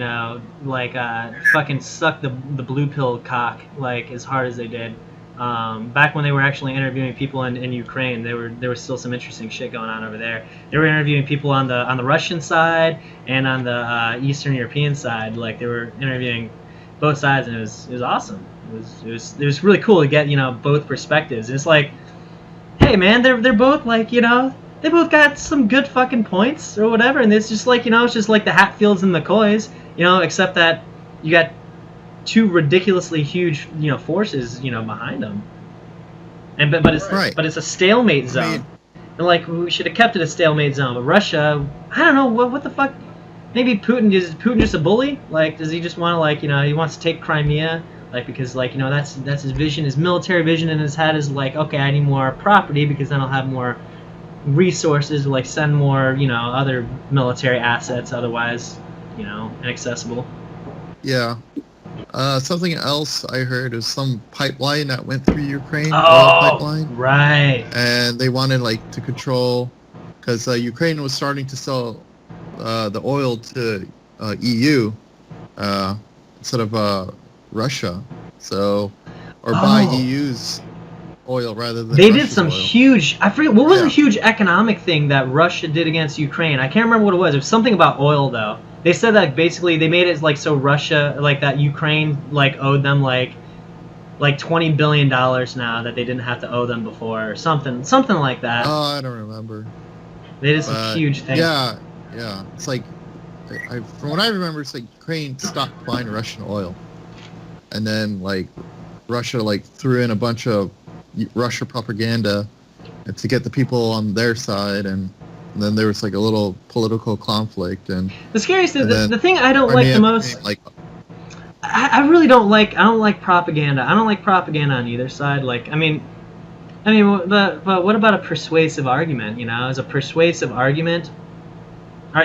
fucking sucked the blue pill cock like as hard as they did. Back when they were actually interviewing people in Ukraine, there was still some interesting shit going on over there. They were interviewing people on the Russian side and on the Eastern European side. Like they were interviewing both sides, and it was awesome. It was really cool to get both perspectives. And it's like, hey man, they're both like they both got some good fucking points or whatever, and it's just like it's just like the Hatfields and McCoys, except that you got two ridiculously huge forces behind them, and but it's Right. but it's a stalemate zone, mean- and like we should have kept it a stalemate zone. But Russia, I don't know what the fuck. Maybe Putin is just a bully? Like, does he just want to he wants to take Crimea? Like, because that's his vision, his military vision in his head is like, okay, I need more property because then I'll have more resources to send more other military assets otherwise inaccessible. Yeah. Something else I heard is some pipeline that went through Ukraine, oil Oh, pipeline, right. and they wanted to control, because Ukraine was starting to sell the oil to EU instead of Russia, or buy Oh. EU's oil rather than They did Russia's some oil. huge. I forget what was Yeah. the huge economic thing that Russia did against Ukraine. I can't remember what it was. It was something about oil though. They said that basically they made it so Russia that Ukraine owed them like $20 billion now that they didn't have to owe them before or something like that. Oh, I don't remember. They did some But, huge things. Yeah. It's like, from what I remember, it's like Ukraine stopped buying Russian oil, and then Russia threw in a bunch of Russia propaganda to get the people on their side, and then there was a little political conflict, and The scariest thing, and then the thing I don't like Crimea the most. became, I really don't like. I don't like propaganda. I don't like propaganda on either side. But what about a persuasive argument? Is a persuasive argument?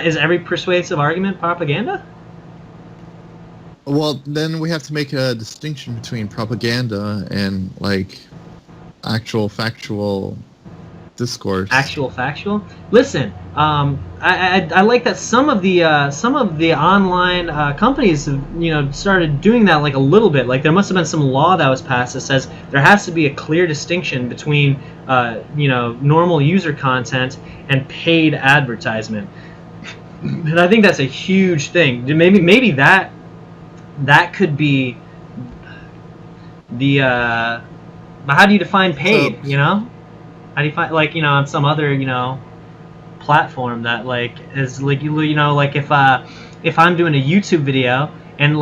Is every persuasive argument propaganda? well, then we have to make a distinction between propaganda and actual factual discourse. Actual factual. Listen, I like that some of the online companies have started doing that a little bit. There must have been some law that was passed that says there has to be a clear distinction between normal user content and paid advertisement. And I think that's a huge thing. Maybe that could be the how do you define paid? So- How do you find on some other platform that is if I'm doing a YouTube video and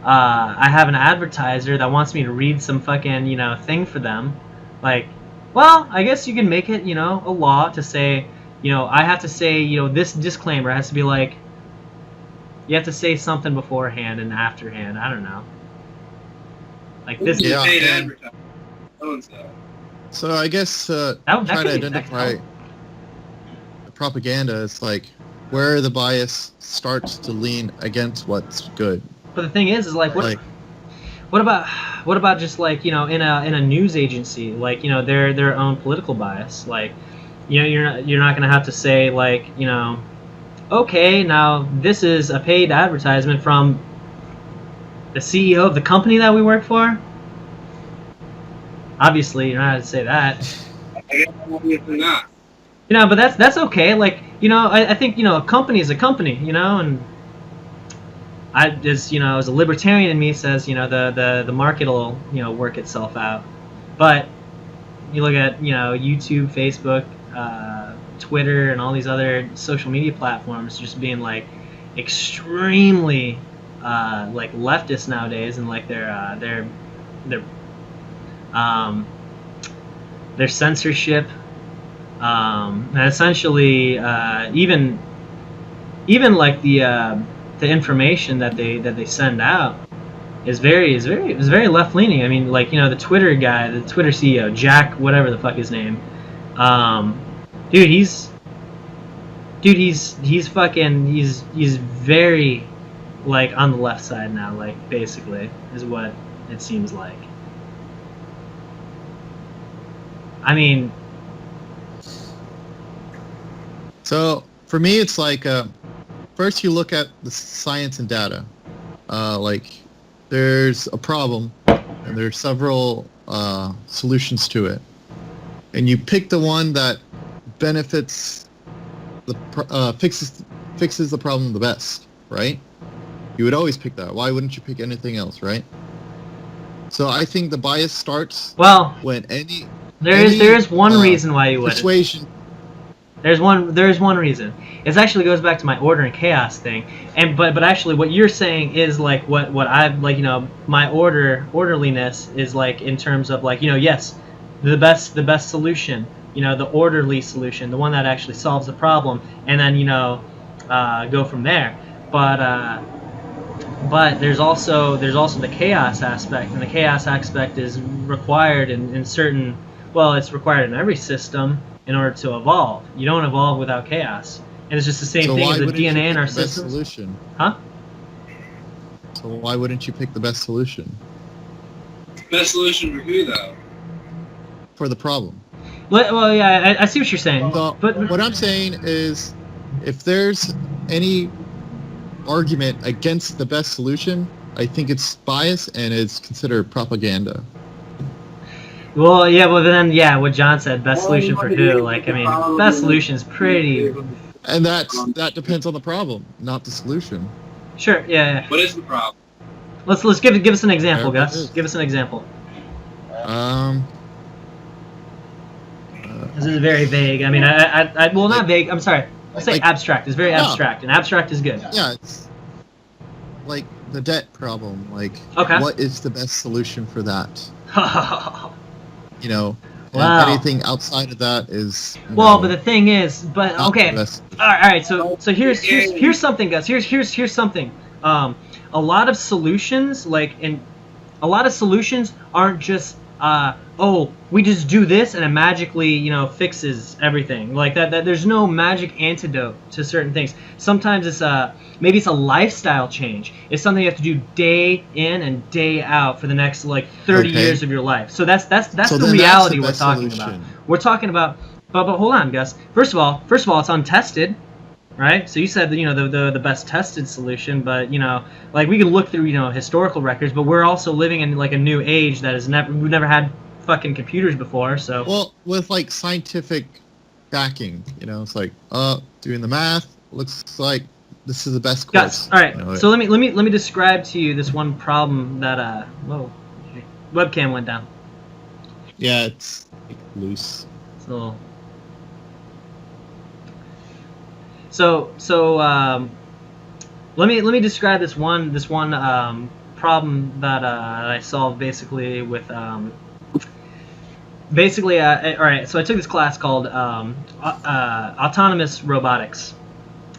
I have an advertiser that wants me to read some fucking thing for them, well, I guess you can make it a law to say I have to say this disclaimer has to be you have to say something beforehand and afterhand. I don't know. This. Yeah. Paid and- advertising. So-and-so. So I guess That trying could to be- that identify could propaganda is where the bias starts to lean against what's good. But the thing is what about just in a news agency their own political bias you're not gonna have to say okay, now this is a paid advertisement from The CEO of the company that we work for? Obviously, you're not allowed to say that. I guess I'm obviously not. You know, but that's okay. Like, you know, I think, you know, a company is a company, you know, and I just, you know, as a libertarian in me says, you know, the market will, you know, work itself out. But you look at, you know, YouTube, Facebook, Twitter, and all these other social media platforms just being like extremely like leftist nowadays, and like their censorship, and essentially even like the information that they send out is very left leaning. I mean, like, you know, the Twitter guy, the Twitter CEO, Jack, whatever the fuck his name, dude, he's very like on the left side now, like, basically is what it seems like. I mean, So for me, it's like first you look at the science and data. Like there's a problem, and there's several solutions to it, and you pick the one that benefits fixes the problem the best, right? You would always pick that. Why wouldn't you pick anything else, right? So I think the bias starts well, when there is one reason why you wouldn't. persuasion. There's one reason. It actually goes back to my order and chaos thing. And but actually what you're saying is like what I've, like, you know, my orderliness is like in terms of, like, you know, yes, the best solution, you know, the orderly solution, the one that actually solves the problem, and then, you know, go from there. But there's also the chaos aspect, and the chaos aspect is required in certain, well, it's required in every system in order to evolve. You don't evolve without chaos. And it's just the same thing as the DNA in our systems. Solution? Huh? So why wouldn't you pick the best solution? Best solution for who, though? For the problem. Well, yeah, I see what you're saying. So But what I'm saying is, if there's any argument against the best solution, I think it's bias and it's considered propaganda. well, yeah, well then, yeah, what John said, best solution for who? Like, I mean, best solution is pretty. And that depends on the problem, not the solution. Sure, yeah. What is the problem? Let's give us an example, There it Gus. is. Give us an example. This is very vague. I mean, well, not vague. I'm sorry. Let's say Like- abstract. It's very No. abstract, and abstract is good. Yeah, it's like the debt problem. Like, Okay. what is the best solution for that? You know, and Wow. anything outside of that is. Well, but the thing is, but not okay. the best. All right. So here's something, Gus. Here's something. A lot of solutions, a lot of solutions aren't just we just do this and it magically, you know, fixes everything like that. There's no magic antidote to certain things. Sometimes it's maybe it's a lifestyle change. It's something you have to do day in and day out for the next like 30 Okay. years of your life. So that's So the then reality we're best talking solution. about. We're talking about, but hold on, Gus. First of all, it's untested, right? So you said that, you know, the best tested solution, but, you know, like, we can look through, you know, historical records, but we're also living in like a new age that we've never had fucking computers before. So Well, with like scientific backing, you know, it's like, doing the math looks like this is the best course. Gus, all right. You know, So let me describe to you this one problem that whoa, webcam went down. yeah, it's like, loose. So let me describe this one problem that I solved basically with all right. So I took this class called autonomous robotics.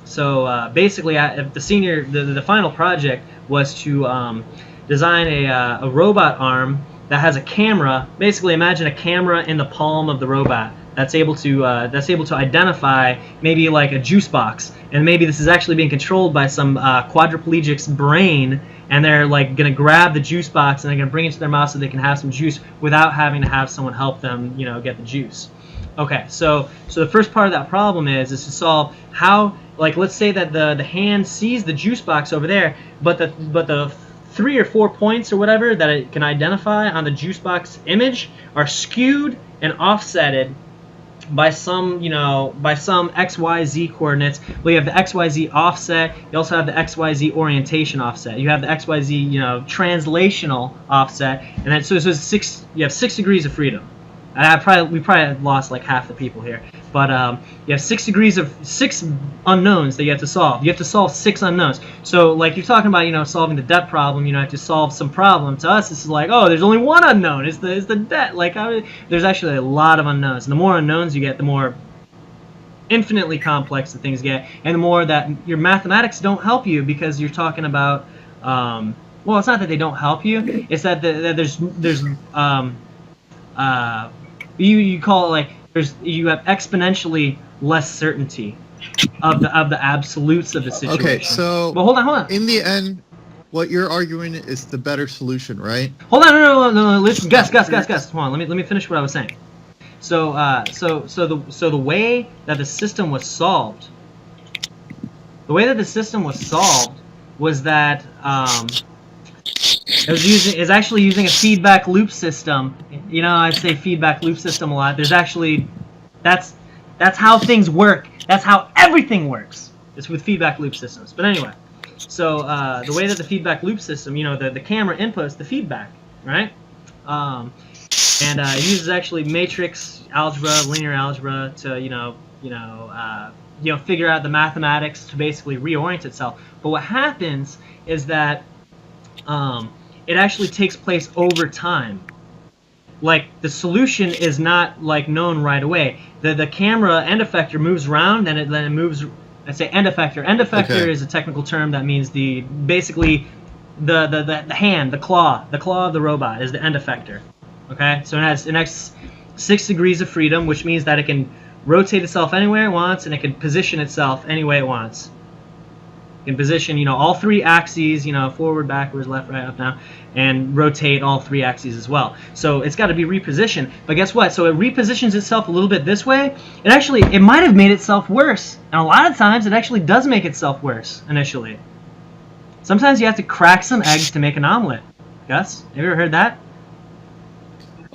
So basically, the final project was to design a robot arm that has a camera. Basically, imagine a camera in the palm of the robot that's able to identify maybe like a juice box, and maybe this is actually being controlled by some quadriplegic's brain, and they're like gonna grab the juice box and they're gonna bring it to their mouth so they can have some juice without having to have someone help them, you know, get the juice. Okay, so the first part of that problem is to solve how, like, let's say that the hand sees the juice box over there, but the 3 or 4 points or whatever that it can identify on the juice box image are skewed and offsetted by some, by some XYZ coordinates. Well, you have the XYZ offset. You also have the XYZ orientation offset. You have the XYZ, translational offset, and then so it's six. You have 6 degrees of freedom. We probably have lost like half the people here, but you have 6 degrees of 6 unknowns that you have to solve. You have to solve 6 unknowns. So like you're talking about, solving the debt problem. You have to solve some problem. To us, this is like, oh, there's only one unknown. Is the debt? Like, there's actually a lot of unknowns. And the more unknowns you get, the more infinitely complex the things get, and the more that your mathematics don't help you because you're talking about. Well, it's not that they don't help you. It's that there's you call it like you have exponentially less certainty of the absolutes of the situation. Okay, so but hold on. In the end, what you're arguing is the better solution, right? Hold on, no. Listen, guess. Hold on, let me finish what I was saying. So the way that the system was solved, was that it's actually using a feedback loop system. I say feedback loop system a lot. There's actually that's how things work. That's how everything works. It's with feedback loop systems. But anyway, so the way that the feedback loop system, the camera inputs the feedback, right? And it uses actually matrix algebra, linear algebra to figure out the mathematics to basically reorient itself. But what happens is that it actually takes place over time. Like the solution is not like known right away. The camera end effector moves around, then it moves. I say end effector. End effector is a technical term that means basically the hand, the claw of the robot is the end effector. Okay, so it has 6 degrees of freedom, which means that it can rotate itself anywhere it wants, and it can position itself any way it wants. It can position, all 3 axes, forward, backwards, left, right, up, down, and rotate all 3 axes as well. So it's got to be repositioned. But guess what? So it repositions itself a little bit this way. It might have made itself worse. And a lot of times it actually does make itself worse initially. Sometimes you have to crack some eggs to make an omelet. Gus, have you ever heard that?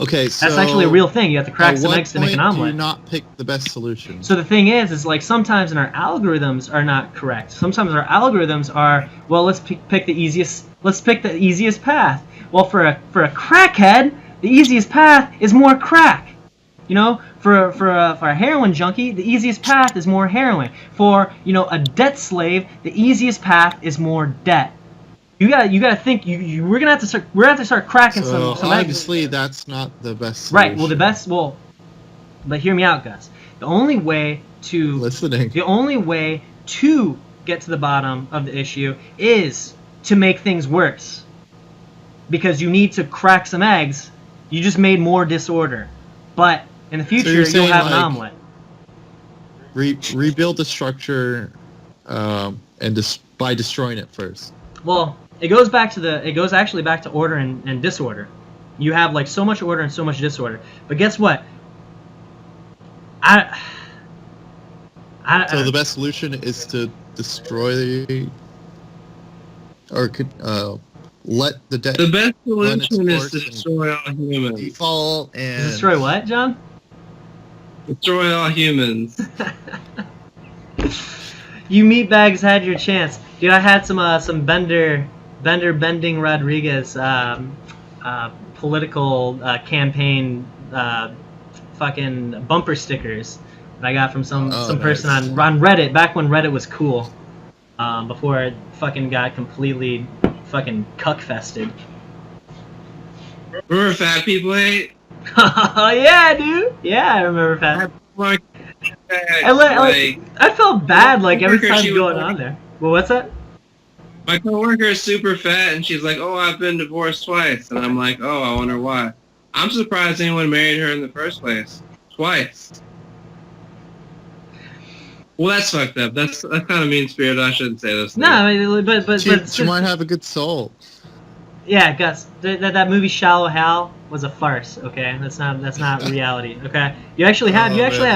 Okay, so that's actually a real thing. You have to crack some eggs to make an omelet. Do you not pick the best solution? So the thing is like sometimes our algorithms are not correct. Sometimes our algorithms are, well, let's pick the easiest. Let's pick the easiest path. Well, for a crackhead, the easiest path is more crack. For a heroin junkie, the easiest path is more heroin. For a debt slave, the easiest path is more debt. You gotta think. We're gonna have to start cracking some eggs. Obviously, that's not the best solution. Right. But hear me out, Gus. The only way to get to the bottom of the issue is to make things worse. Because you need to crack some eggs. You just made more disorder. But in the future, you'll have an omelet. Rebuild the structure, and by destroying it first. Well, it goes actually back to order and disorder. You have like so much order and so much disorder. But guess what? So the best solution is to destroy let the debt. The best solution is to destroy all humans. Default and destroy what, John? Destroy all humans. You meatbags had your chance, dude. I had some Bender Bending Rodriguez political campaign fucking bumper stickers that I got from some person on Reddit back when Reddit was cool, before it fucking got completely fucking cuckfested. Remember Fat People Hate? Oh yeah, dude. Yeah, I remember Fat. I felt bad like every time going on there. Well, what's that? My coworker is super fat, and she's like, "Oh, I've been divorced twice," and I'm like, "Oh, I wonder why." I'm surprised anyone married her in the first place. Twice. Well, that's fucked up. That's kind of mean-spirited. I shouldn't say this. No, but she might have a good soul. Yeah, Gus, that movie Shallow Hal was a farce. Okay, that's not reality. Okay, you actually have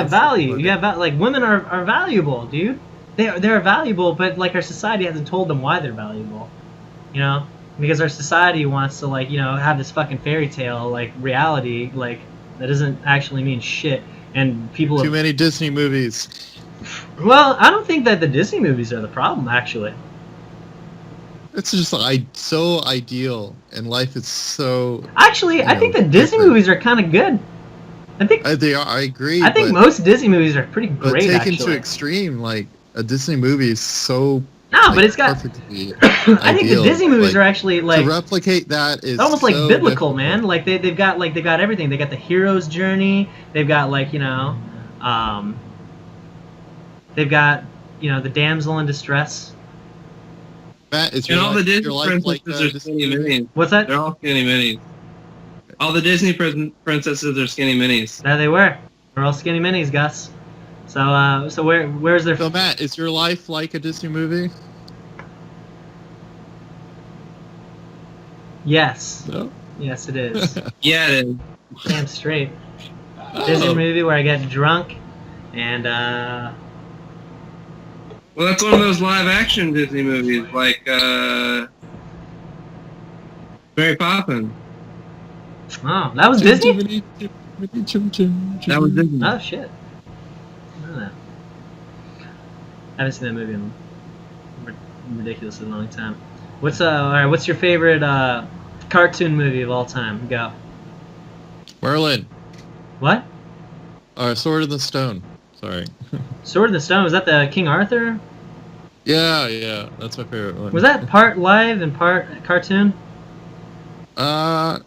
value. Funny. You have like women are valuable, dude. They're valuable, but like our society hasn't told them why they're valuable. because our society wants to like have this fucking fairy tale like reality like that doesn't actually mean shit, and people Too have, many Disney movies. well, I don't think that the Disney movies are the problem actually. It's just so ideal, and life is so. Actually, I think the Disney different. movies are kind of good. I think They are. I agree. I think but, most Disney movies are pretty but great taken actually. to extreme, like a Disney movie is so. No, but it's got. perfectly I think the ideal. Disney movies Like, are actually like to replicate that is almost like so biblical, difficult. man. Like they've got everything. They got the hero's journey. They've got they've got the damsel in distress. Matt, is And all the Disney your life like princesses are skinny minis. What's that? They're all skinny minis. All the Disney princesses are skinny minis. There they were. They're all skinny minis, Gus. So where's their? So Matt, is your life like a Disney movie? Yes. No. Yes, it is. Yeah, it is. Damn straight. Disney Oh. movie where I get drunk, and Well, that's one of those live action Disney movies, like Mary Poppins. oh, that was Disney. That was Disney. Oh shit. I don't know. I haven't seen that movie in a ridiculously long time. What's alright, what's your favorite cartoon movie of all time? Go. Merlin. What? Sword in the Stone. Sorry. Sword in the Stone, was that the King Arthur? Yeah, that's my favorite one. Was that part live and part cartoon? Uh,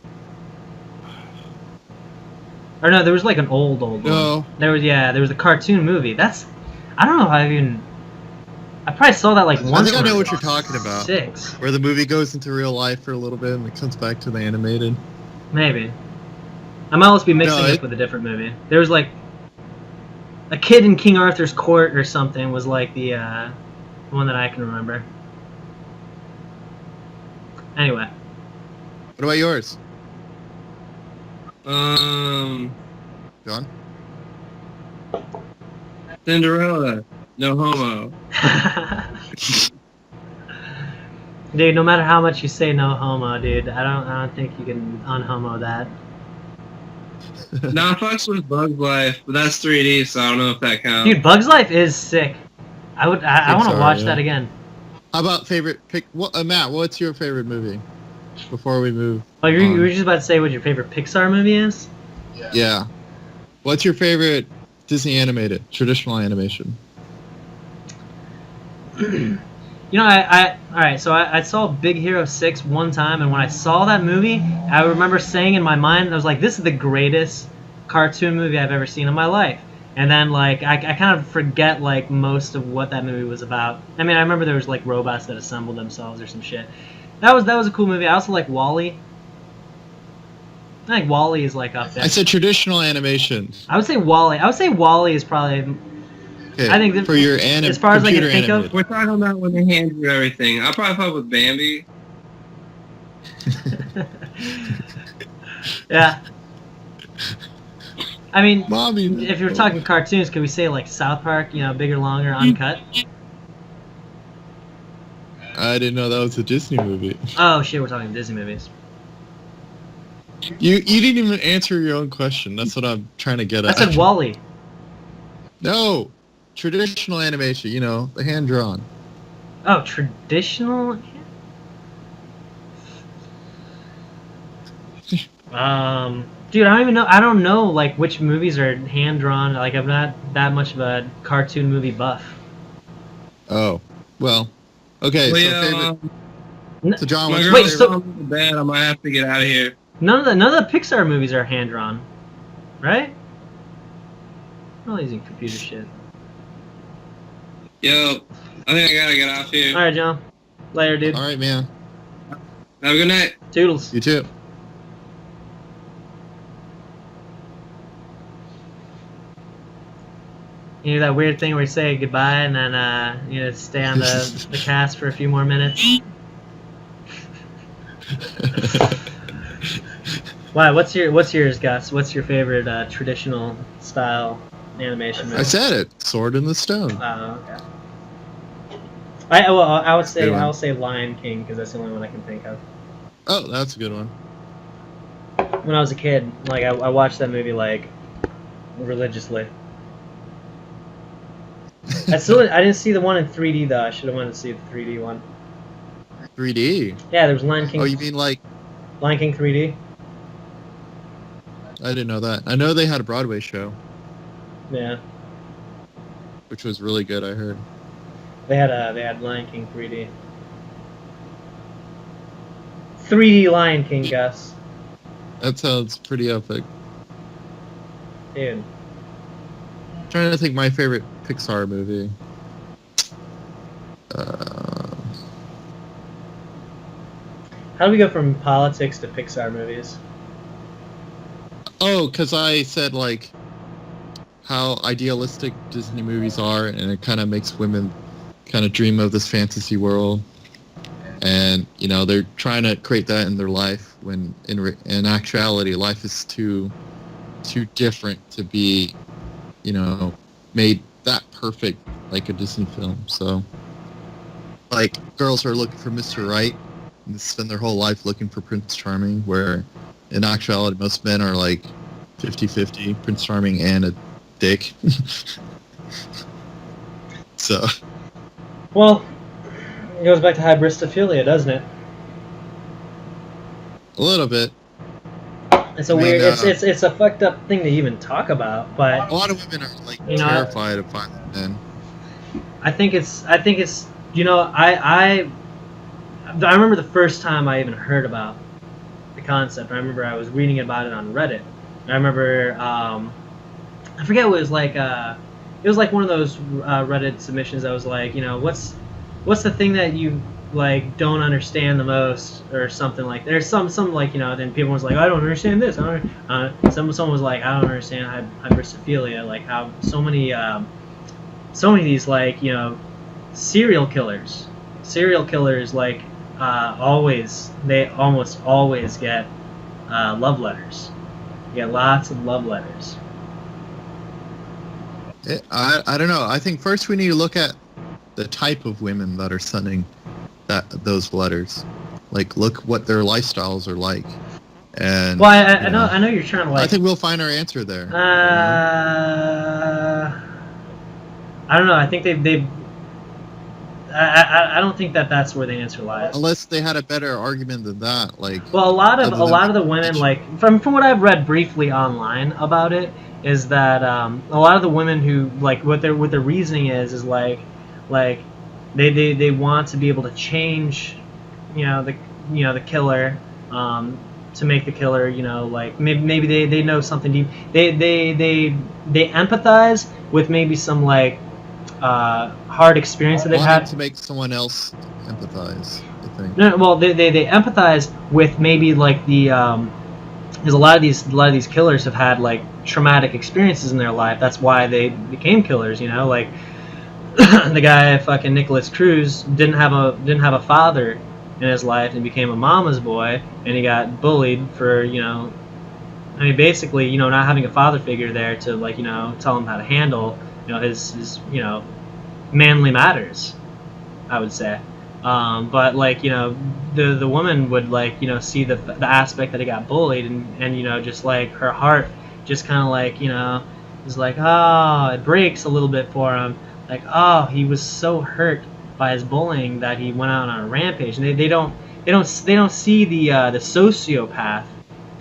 Or no, there was like an old one. no. There was a cartoon movie. I don't know if I probably saw that like I once. think I when know was what you're talking about. 6. Where the movie goes into real life for a little bit and it comes back to the animated. Maybe. I might also be mixing No, this with a different movie. There was like a kid in King Arthur's court or something was like the one that I can remember. Anyway. What about yours, Um, John? Cinderella. No homo. Dude, no matter how much you say no homo, dude, I don't think you can unhomo that. Nah, fucks with Bug's Life, but that's 3D, so I don't know if that counts. Dude, Bug's Life is sick. I want to Pixar, watch yeah. that again. How about favorite pick? Matt, what's your favorite movie? Before we move. Oh, you on. were just about to say what your favorite Pixar movie is? Yeah. What's your favorite Disney animated, traditional animation? Alright, so I saw Big Hero 6 one time, and when I saw that movie, I remember saying in my mind, I was like, this is the greatest cartoon movie I've ever seen in my life. And then, like, I kind of forget, like, most of what that movie was about. I mean, I remember there was, like, robots that assembled themselves or some shit. That was a cool movie. I also like WALL-E. I think WALL-E is, like, up there. I said traditional animation. I would say WALL-E. I would say WALL-E is probably... Okay, I think for your as far as I can computer think of- animated. We're talking about when they hand you everything. I'll probably fuck with Bambi. Yeah. I mean, Mommy. if you're talking cartoons, could we say like South Park? Bigger, longer, uncut. I didn't know that was a Disney movie. Oh shit, we're talking Disney movies. You didn't even answer your own question. That's what I'm trying to get I at. said WALL-E. No, traditional animation. The hand drawn. Oh, traditional. Dude, I don't even know. I don't know like which movies are hand drawn. Like I'm not that much of a cartoon movie buff. Oh, well. Okay, Well, so yeah, favorite. So John, my what's girl your Wait, is favorite? so- to bed. I might have to get out of here. None of the Pixar movies are hand drawn, right? I'm all using computer shit. Yo, I think I gotta get off here. All right, John. Later, dude. All right, man. Have a good night. Toodles. You too. You do that weird thing where you say goodbye and then stay on the cast for a few more minutes. Why? What's yours, Gus? What's your favorite traditional style animation movie? I said it. Sword in the Stone. Oh, okay. I would Good one. say Lion King because that's the only one I can think of. Oh, that's a good one. When I was a kid, like I watched that movie like religiously. I didn't see the one in 3D though. I should have wanted to see the 3D one. 3D. Yeah, there was Lion King. Oh, you mean like? Lion King 3D? I didn't know that. I know they had a Broadway show, Yeah, which was really good. I heard. they had Lion King 3D. 3D Lion King, Gus. That sounds pretty epic. Dude. Trying to think my favorite Pixar movie. How do we go from politics to Pixar movies? Oh, because I said like how idealistic Disney movies are, and it kind of makes women kind of dream of this fantasy world, and you know they're trying to create that in their life when in actuality life is too different to be, you know, made that perfect like a Disney film. So like girls are looking for Mr. Right and spend their whole life looking for Prince Charming, where in actuality most men are like 50-50 Prince Charming and a dick. So Well, it goes back to hybristophilia, doesn't it? a little bit. It's a I mean, weird. It's a fucked up thing to even talk about, but A lot of women are like You know, terrified of violent men. I think it's you know I remember the first time I even heard about the concept. I remember I was reading about it on Reddit. I remember I forget what it was like. It was like one of those Reddit submissions that was like, you know, what's the thing that you like don't understand the most or something like. There's some like, you know, then people was like, I don't understand this. Someone was like, I don't understand hybristophilia, like how so many of these like, you know, serial killers like they almost always get love letters. You get lots of love letters. I don't know. I think first we need to look at the type of women that are sending those letters. Like, look what their lifestyles are like. And Well, I know you're trying to like. I think we'll find our answer there. I don't know. I think they've. I don't think that's where the answer lies. Unless they had a better argument than that, like. Well, a lot of the women, like from what I've read briefly online about it, is that a lot of the women who like what their reasoning is like they want to be able to change, the killer, to make the killer, like maybe they know something deep. They empathize with maybe some like hard experience that they've had to make someone else empathize. I think. No, well, they empathize with maybe like the because a lot of these killers have had like traumatic experiences in their life. That's why they became killers. Like the guy fucking Nicholas Cruz didn't have a father in his life and became a mama's boy, and he got bullied for basically not having a father figure there to like tell him how to handle his manly matters, I would say. But like the woman would like see the aspect that he got bullied and just like her heart just kind of like is like, oh, it breaks a little bit for him, like, oh, he was so hurt by his bullying that he went out on a rampage. And they don't see the sociopath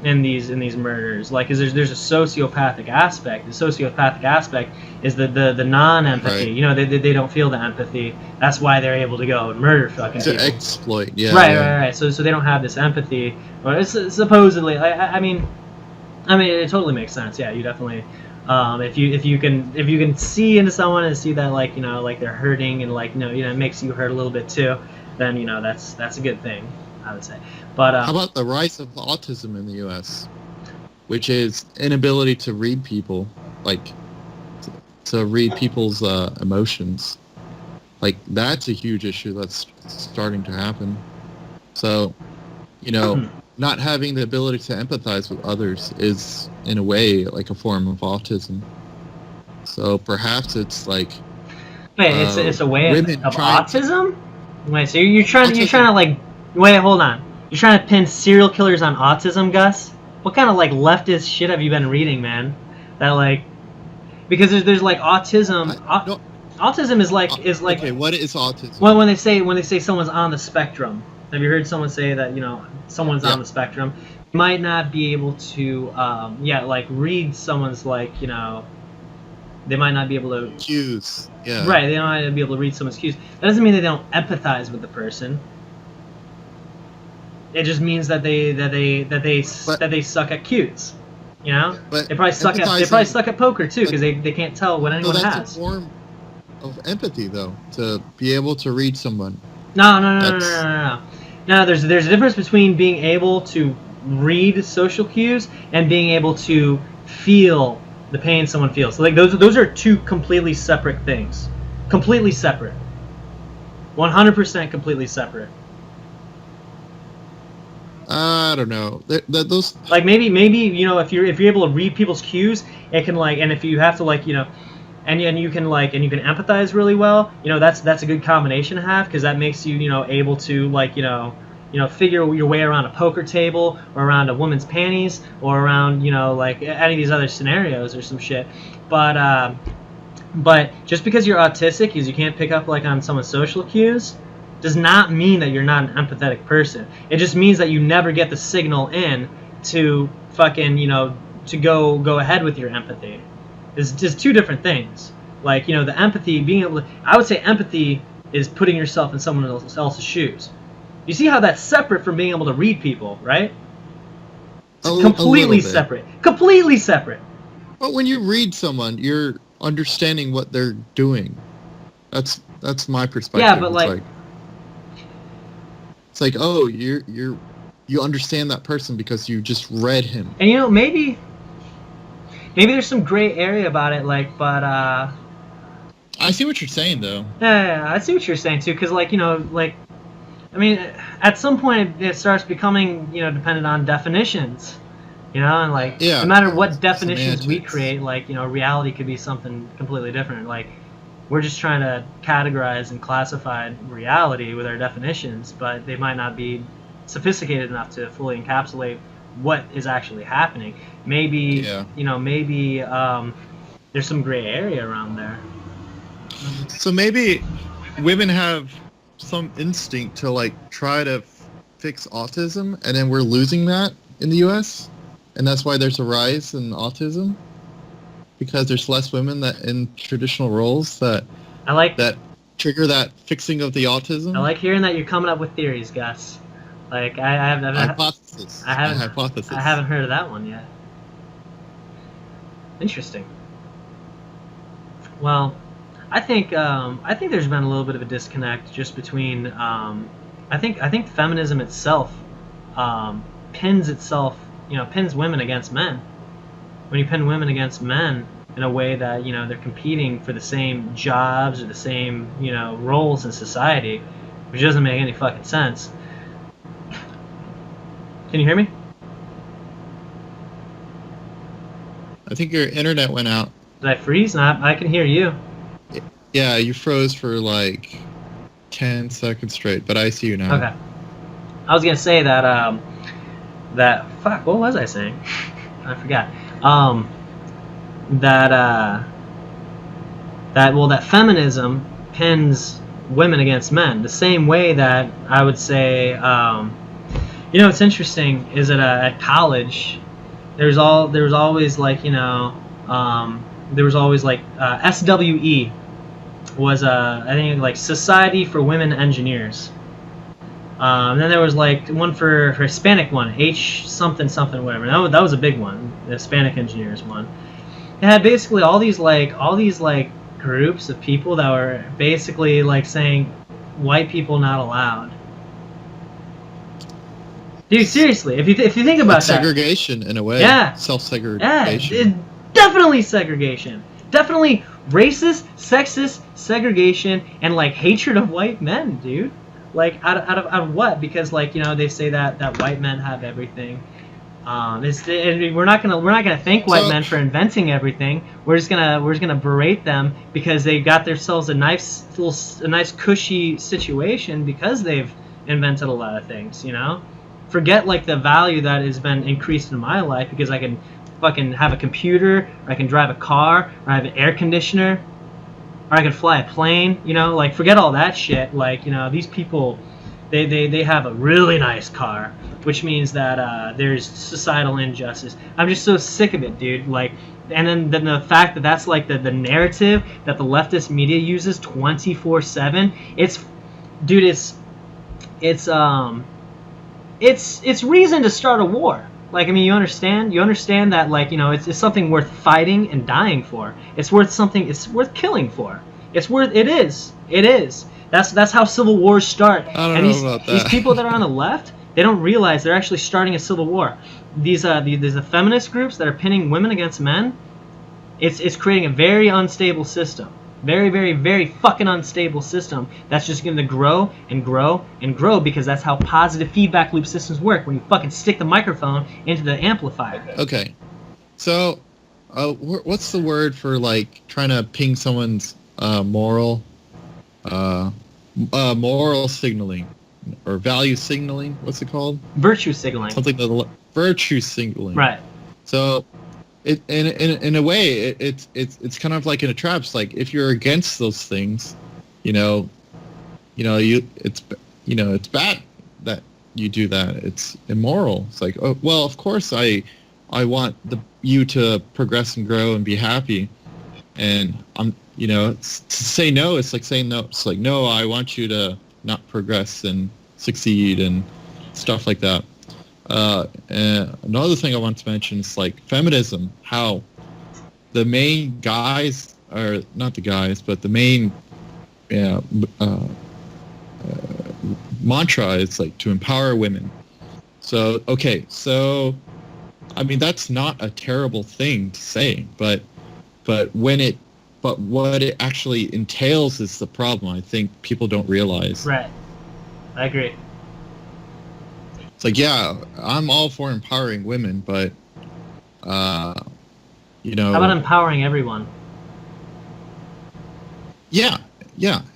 in these murders, like, cause there's a sociopathic aspect. The sociopathic aspect is the non-empathy. Right. They don't feel the empathy. That's why they're able to go and murder fucking people. To exploit, yeah. Right. So they don't have this empathy, or it's supposedly. I mean, it totally makes sense. Yeah, you definitely. If you can see into someone and see that like like they're hurting and like it makes you hurt a little bit too, then that's a good thing, I would say. But how about the rise of autism in the U.S., which is inability to read people, like to read people's emotions? Like that's a huge issue that's starting to happen. So, not having the ability to empathize with others is, in a way, like a form of autism. So perhaps it's like. Wait, it's a way of autism? Wait, so you're trying to like. Wait, hold on. You're trying to pin serial killers on autism, Gus? What kind of like leftist shit have you been reading, man? That like because there's like autism. No, Autism is like okay, what is autism? when they say someone's on the spectrum. Have you heard someone say that someone's on the spectrum? You might not be able to like read someone's like they might not be able to Cues. Yeah. right. They might not be able to read someone's cues. That doesn't mean they don't empathize with the person. It just means that they suck at cues. But They probably suck at poker too because they can't tell what anyone that's has. a form of empathy, though, to be able to read someone. No. There's a difference between being able to read social cues and being able to feel the pain someone feels. So like those are two completely separate things. Completely separate. 100% completely separate. I don't know. Those Like maybe if you're able to read people's cues, it can and if you have to and you can empathize really well, that's a good combination to have because that makes you able to figure your way around a poker table or around a woman's panties or around any of these other scenarios or some shit. But just because you're autistic because you can't pick up on someone's social cues does not mean that you're not an empathetic person. It just means that you never get the signal in to fucking to go ahead with your empathy. It's just two different things. Like the empathy, I would say empathy is putting yourself in someone else's shoes. You see how that's separate from being able to read people, right? It's completely separate. Completely separate. But when you read someone, you're understanding what they're doing. That's my perspective. Yeah, but it's like oh, you understand that person because you just read him. And maybe there's some gray area about it, but I see what you're saying, though. Yeah, I see what you're saying too, because I mean, at some point it starts becoming dependent on definitions, and no matter what definitions we create, reality could be something completely different. We're just trying to categorize and classify reality with our definitions, but they might not be sophisticated enough to fully encapsulate what is actually happening. Maybe there's some gray area around there. So maybe women have some instinct to try to fix autism, and then we're losing that in the U.S., and that's why there's a rise in autism, because there's less women that in traditional roles that trigger that fixing of the autism. I like hearing that you're coming up with theories, Gus. Hypothesis. I haven't heard of that one yet. Interesting. Well, I think there's been a little bit of a disconnect just between I think feminism itself pins women against men. When you pin women against men in a way that they're competing for the same jobs or the same roles in society, which doesn't make any fucking sense. Can you hear me? I think your internet went out. Did I freeze? No, I can hear you. Yeah, you froze for 10 seconds straight, but I see you now. Okay. I was gonna say that fuck. What was I saying? I forgot. That feminism pins women against men the same way that I would say. What's interesting is that at college, there was always SWE was I think Society for Women Engineers. And then there was one for Hispanic one, H something whatever. That was a big one, the Hispanic engineers one. It had basically all these groups of people that were basically saying white people not allowed. Dude, seriously, if you think about that, segregation in a way. Yeah. Self-segregation. Yeah, definitely segregation. Definitely racist, sexist segregation, and hatred of white men, dude. Out of what? Because they say that white men have everything. We're not gonna thank white men for inventing everything. We're just gonna berate them because they got themselves a nice cushy situation because they've invented a lot of things. forget like the value that has been increased in my life because I can fucking have a computer, or I can drive a car, or I have an air conditioner, or I can fly a plane, you know, like forget all that shit. Like, you know, these people, they have a really nice car, which means that there's societal injustice. I'm just so sick of it, dude. Like, and then the fact that that's like the narrative that the leftist media uses 24/7. Dude, it's reason to start a war. Like, I mean, you understand that, like, you know, it's something worth fighting and dying for. It's worth killing for. It is. That's how civil wars start. I don't and know about that. These people that are on the left, they don't realize they're actually starting a civil war. These the feminist groups that are pinning women against men, it's creating a very unstable system. Very, very, very fucking unstable system that's just going to grow and grow and grow because that's how positive feedback loop systems work when you fucking stick the microphone into the amplifier. Okay. So, what's the word for, like, trying to ping someone's moral signaling or value signaling? What's it called? Virtue signaling. Something that virtue signaling. Right. So, in a way, it's kind of like in a trap. It's like if you're against those things, it's bad that you do that. It's immoral. It's like, oh well, of course I want you to progress and grow and be happy, and to say no. It's like saying no. It's like, no, I want you to not progress and succeed and stuff like that. And another thing I want to mention is like feminism, how the main guys, or not the guys, but the main mantra is like to empower women. So, okay, so I mean that's not a terrible thing to say, but what it actually entails is the problem. I think people don't realize. Right. I agree. It's like, yeah, I'm all for empowering women, but, How about empowering everyone? Yeah,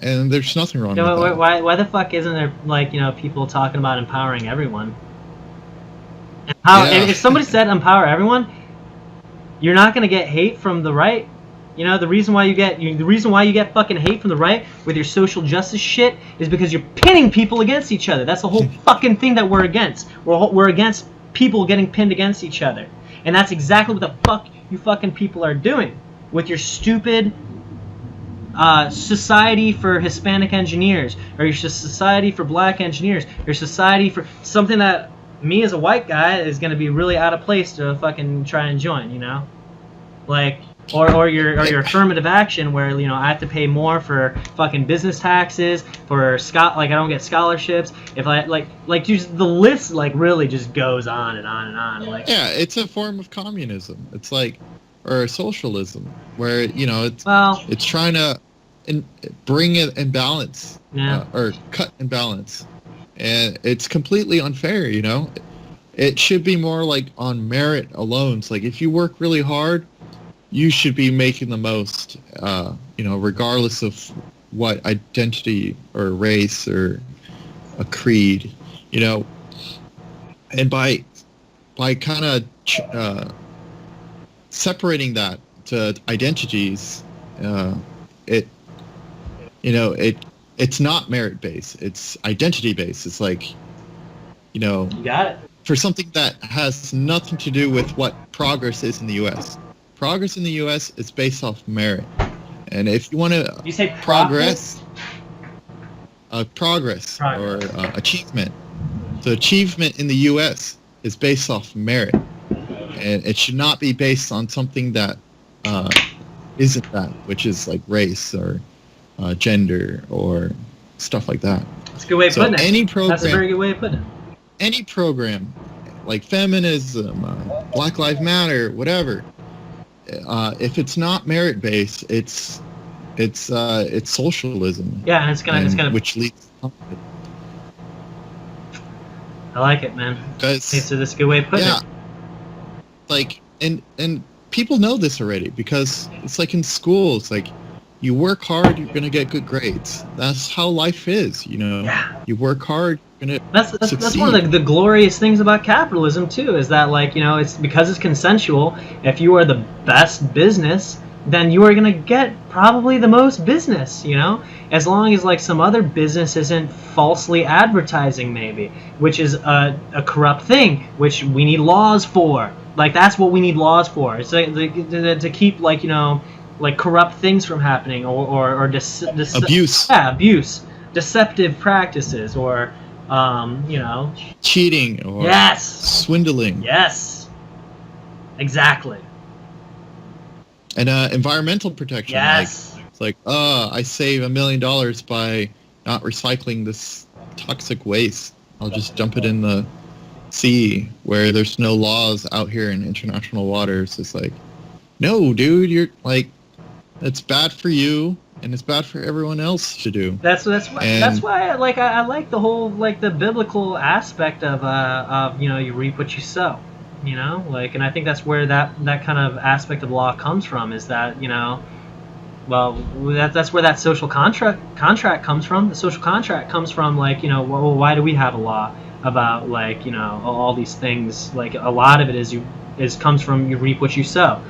and there's nothing wrong with that. Why the fuck isn't there, like, people talking about empowering everyone? If somebody said empower everyone, you're not gonna get hate from the right. The reason why you get fucking hate from the right with your social justice shit is because you're pinning people against each other. That's the whole fucking thing that we're against. We're against people getting pinned against each other, and that's exactly what the fuck you fucking people are doing with your stupid society for Hispanic engineers, or your society for black engineers, or society for something that me as a white guy is gonna be really out of place to fucking try and join. Like. Or your affirmative action where I have to pay more for fucking business taxes, for I don't get scholarships, if I just the list really just goes on and on and on. Yeah, it's a form of communism. It's like, or socialism, where it's trying to bring it in balance, or cut in balance, and it's completely unfair. It should be more like on merit alone. It's like if you work really hard, you should be making the most, regardless of what identity or race or a creed, and by kind of separating that to identities, it's not merit based, it's identity based. It's like, you got it. For something that has nothing to do with what progress is in the U.S. Progress in the U.S. is based off merit, and if you want to progress or achievement, the achievement in the U.S. is based off merit, and it should not be based on something that isn't that, which is like race or gender or stuff like that. That's a good way of putting it. Any program, that's a very good way of putting it. Any program, like feminism, Black Lives Matter, whatever. If it's not merit based, it's socialism. Yeah, and it's gonna which leads to conflict. I like it, man. It's a good way of putting it. Like, and people know this already because it's like in schools, like you work hard, you're gonna get good grades. That's how life is, you know. Yeah. You work hard, you're gonna That's succeed. one of the glorious things about capitalism too, is that, like, you know, it's because it's consensual. If you are the best business, then you are gonna get probably the most business, you know, as long as like some other business isn't falsely advertising, maybe, which is a corrupt thing, which we need laws for. Like, that's what we need laws for. It's like to keep, like, you know, like corrupt things from happening, or Abuse, yeah, abuse, deceptive practices, or you know, cheating, or yes, swindling. yes, exactly, And environmental protection. yes, Like, it's like, I save $1 million by not recycling this toxic waste. I'll just dump it in the sea where there's no laws out here in international waters. It's like, no, dude, you're like, it's bad for you and it's bad for everyone else to do. that's why I like the whole, like, the biblical aspect of you know, you reap what you sow, you know, like, and I think that's where that kind of aspect of law comes from, is that, you know, well, that's where that social contract comes from. The social contract comes from, like, you know, well, why do we have a law about, like, you know, all these things? Like, a lot of it comes from you reap what you sow.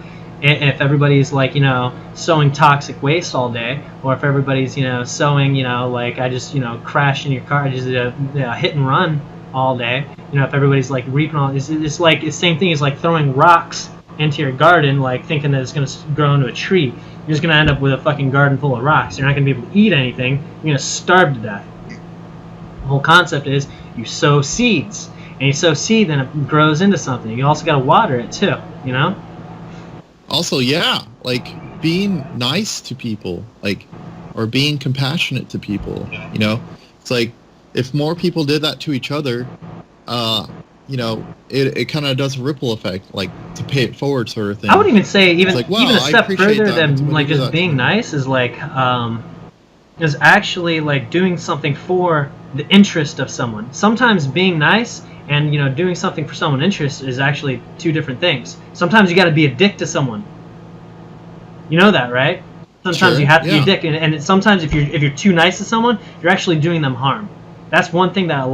If everybody's, like, you know, sowing toxic waste all day, or if everybody's, you know, sowing, you know, like, I just, you know, crashed in your car, just hit and run all day, you know, if everybody's like reaping all, it's like the same thing as like throwing rocks into your garden, like thinking that it's going to grow into a tree. You're just going to end up with a fucking garden full of rocks. You're not going to be able to eat anything. You're going to starve to death. The whole concept is you sow seeds, and you sow seed, then it grows into something. You also got to water it too, you know. Also, yeah, like being nice to people, like, or being compassionate to people, you know, it's like if more people did that to each other, you know, it kind of does a ripple effect, like to pay it forward sort of thing. I would even say even like, wow, even a I step appreciate further that when than somebody like did just that to being me. nice is actually like doing something for the interest of someone. Sometimes being nice and, you know, doing something for someone's interest is actually two different things. Sometimes you got to be a dick to someone. You know that, right? Sometimes Sure, you have to be yeah. a dick, and sometimes if you're too nice to someone, you're actually doing them harm. That's one thing that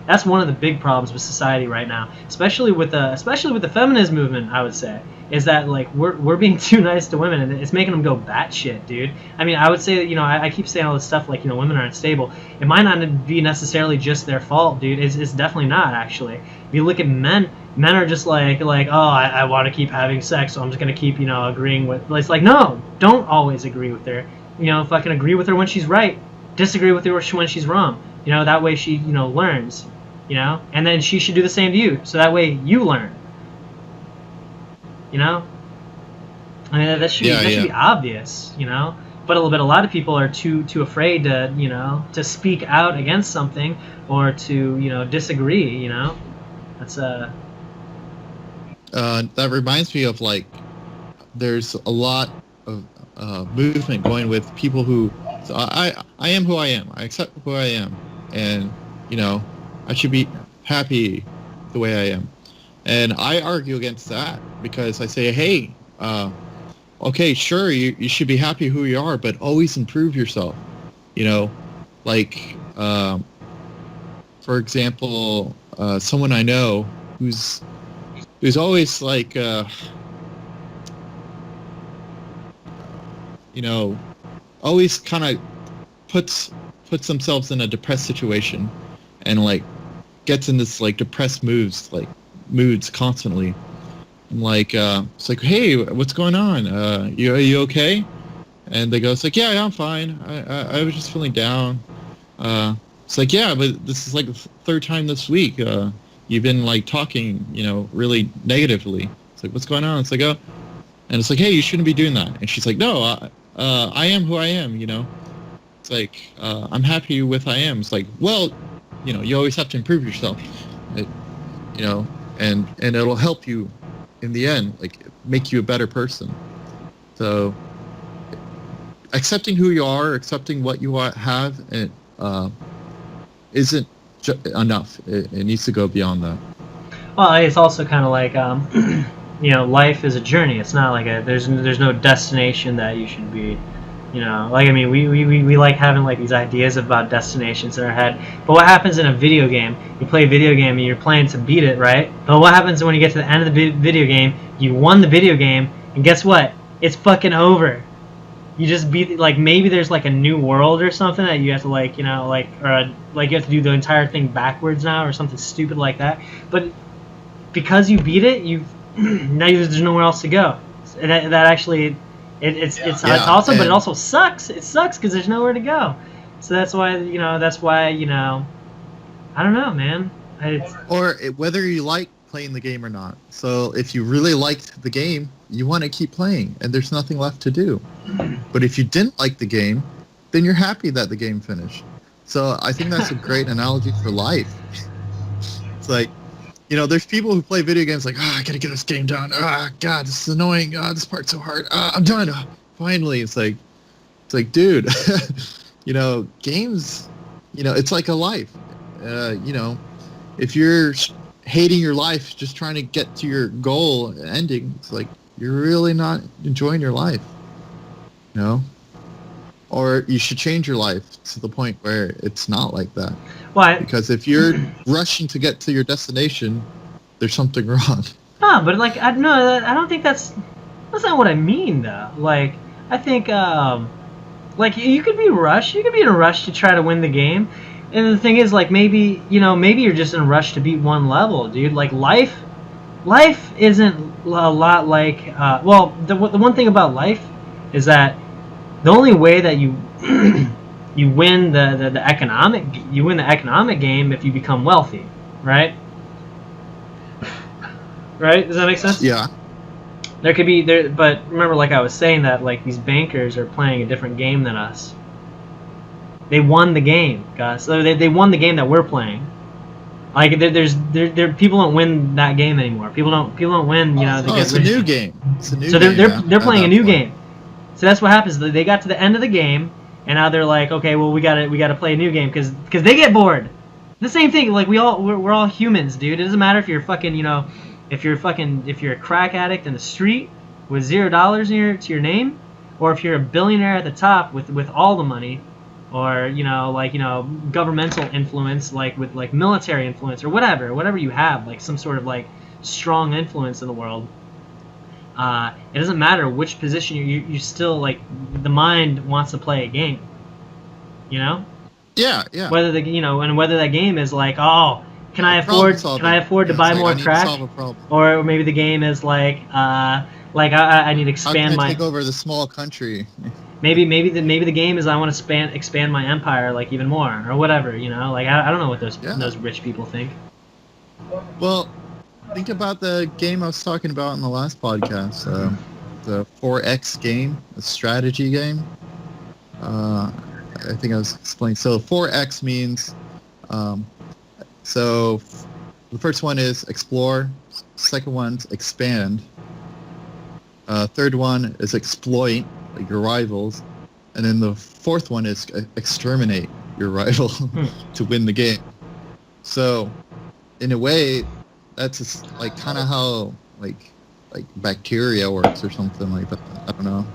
that's one of the big problems with society right now, especially with the feminist movement. I would say is that, like, we're being too nice to women, and it's making them go batshit, dude. I mean, I would say that, you know, I keep saying all this stuff like, you know, women aren't stable. It might not be necessarily just their fault, dude. It's definitely not, actually. If you look at men are just like, oh, I want to keep having sex, so I'm just gonna keep, you know, agreeing with. It's like, no, don't always agree with her. You know, if I can agree with her when she's right, disagree with her when she's wrong. You know, that way she, you know, learns. You know, and then she should do the same to you, so that way you learn. You know, I mean, that should be obvious. You know, but a lot of people are too afraid to, you know, to speak out against something, or to, you know, disagree. You know, that's That reminds me of, like, there's a lot of movement going with people who, so I am who I am. I accept who I am, and, you know, I should be happy the way I am. And I argue against that because I say, hey, okay, sure, you should be happy who you are, but always improve yourself. You know, like, for example, someone I know who's always like, you know, always kind of puts themselves in a depressed situation, and, like, gets in this, like, depressed moods constantly. I'm like, it's like, hey, what's going on? Are you okay? And they go, it's like, yeah, I'm fine. I was just feeling down. It's like, yeah, but this is like the third time this week. You've been, like, talking, you know, really negatively. It's like, what's going on? It's like, oh, and it's like, hey, you shouldn't be doing that. And she's like, no, I am who I am, you know. It's like, I'm happy with I am. It's like, well, you know, you always have to improve yourself, you know, and it'll help you in the end, like, make you a better person. So accepting who you are, accepting what you have, and isn't enough. It needs to go beyond that. Well, it's also kind of like, you know, life is a journey. It's not like there's no destination that you should be You know, like I mean, we like having like these ideas about destinations in our head. But what happens in a video game? You play a video game and you're playing to beat it, right? But what happens when you get to the end of the video game? You won the video game, and guess what? It's fucking over. You just beat like maybe there's like a new world or something that you have to like like you have to do the entire thing backwards now or something stupid like that. But because you beat it, you now there's nowhere else to go. And that actually. It's awesome, but it also sucks. It sucks because there's nowhere to go. So that's why I don't know, man. Whether you like playing the game or not. So if you really liked the game, you want to keep playing, and there's nothing left to do. But if you didn't like the game, then you're happy that the game finished. So I think that's a great analogy for life. It's like, there's people who play video games like, I gotta get this game done. God, this is annoying. This part's so hard. I'm done. Finally, it's like, dude, games, it's like a life. If you're hating your life, just trying to get to your goal ending, it's like you're really not enjoying your life. Or you should change your life to the point where it's not like that. Why? Because if you're rushing to get to your destination, there's something wrong. No, but like I don't think that's not what I mean though. Like I think like you could be rushed. You could be in a rush to try to win the game. And the thing is, like maybe you're just in a rush to beat one level, dude. Like life isn't a lot like the one thing about life is that the only way that you you win the economic game if you become wealthy, right? Right? Does that make sense? Yeah. There could be there, but remember, like I was saying, that like these bankers are playing a different game than us. They won the game, guys. So they won the game that we're playing. Like there people don't win that game anymore. People don't win. It's a new game. It's a new. So game, they're playing a new game. So that's what happens. They got to the end of the game, and now they're like, okay, well we gotta play a new game because they get bored. The same thing. Like we're all humans, dude. It doesn't matter if you're fucking if you're a crack addict in the street with $0 to your name, or if you're a billionaire at the top with all the money, or governmental influence, like with like military influence or whatever you have, like some sort of like strong influence in the world. It doesn't matter which position you still like. The mind wants to play a game. Yeah. Whether whether that game is like, oh, can I afford to buy more crack? Or maybe the game is like I need to expand my take over the small country. Maybe the game is I want to expand my empire like even more or whatever. Like I don't know what those rich people think. Well, think about the game I was talking about in the last podcast, the 4X game, the strategy game. I think I was explaining. So 4X means, so the first one is explore, second one's expand, third one is exploit, like your rivals, and then the fourth one is exterminate your rival to win the game. So, in a way, that's just like kind of how like bacteria works or something like that. I don't know.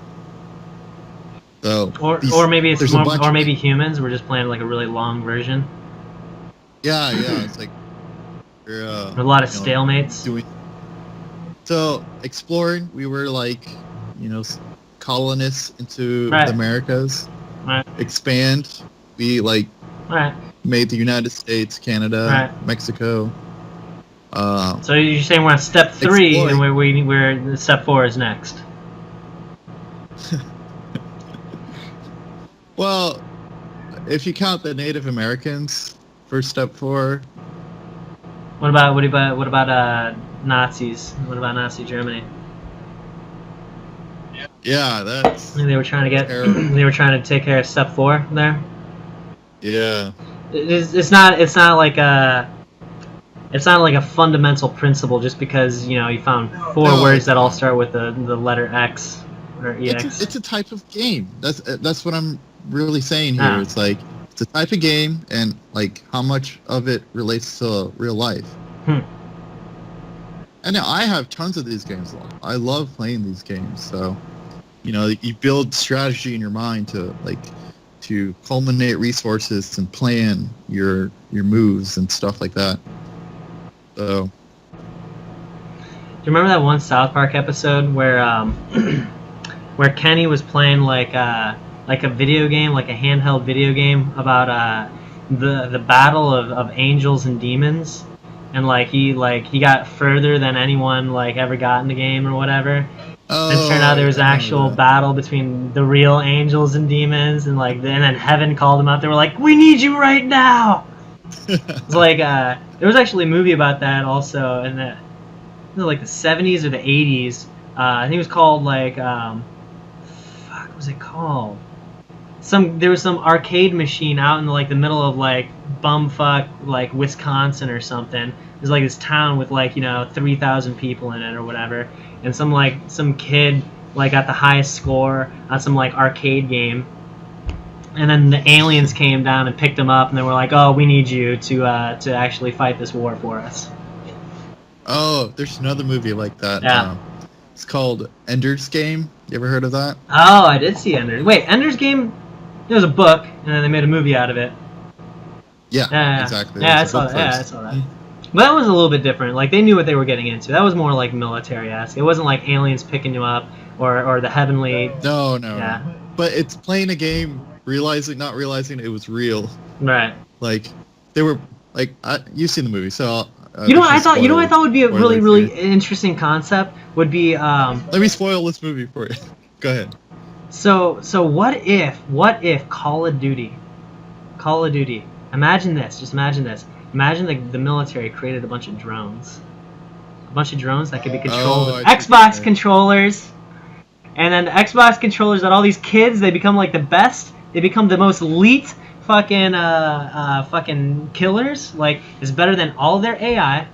So or maybe it's more, or maybe humans were just playing like a really long version. Yeah, it's like a lot of stalemates. So exploring, we were like, colonists into the Americas. Right. Expand, we like made the United States, Canada, Mexico. So you're saying we're on step 3, and we're step 4 is next. Well, if you count the Native Americans for step 4. What about Nazis? What about Nazi Germany? Yeah, that's. They were trying to get. They were trying to take care of step 4 there. Yeah. It's not like a. It's not like a fundamental principle just because you found 4 words that all start with the letter X or EX. It's a type of game. That's what I'm really saying here. It's like it's a type of game, and like how much of it relates to real life. And now I have tons of these games. I love playing these games. So, you build strategy in your mind to culminate resources and plan your moves and stuff like that. So, Do you remember that one South Park episode where where Kenny was playing like a video game, like a handheld video game about the battle of angels and demons, and he got further than anyone ever got in the game or whatever. And it turned out there was an actual battle between the real angels and demons, and then heaven called them out. They were like, "We need you right now." It's there was actually a movie about that also, in the 70s or the 80s. I think it was called what was it called? There was some arcade machine out in the middle of bumfuck Wisconsin or something. There's this town with 3,000 people in it or whatever, and some kid got the highest score on some arcade game, and then the aliens came down and picked him up, and they were like, "Oh, we need you to actually fight this war for us." Oh, there's another movie like that. Yeah. It's called Ender's Game. You ever heard of that? Oh, I did see Ender's. Wait, Ender's Game. There was a book, and then they made a movie out of it. Yeah, exactly. Yeah, I saw that. Yeah, I saw that. But that was a little bit different. They knew what they were getting into. That was more military-esque. It wasn't aliens picking you up or the heavenly. No. Yeah. But it's playing a game, not realizing it was real. Right. They were you've seen the movie, so. You know what I thought? You know what I thought would be a really interesting concept would be. Let me spoil this movie for you. Go ahead. So what if Call of Duty? Imagine this. Just imagine this. Imagine the military created a bunch of drones. A bunch of drones that could be controlled with Xbox controllers. And then the Xbox controllers that all these kids, they become the best. They become the most elite fucking killers. It's better than all their AI.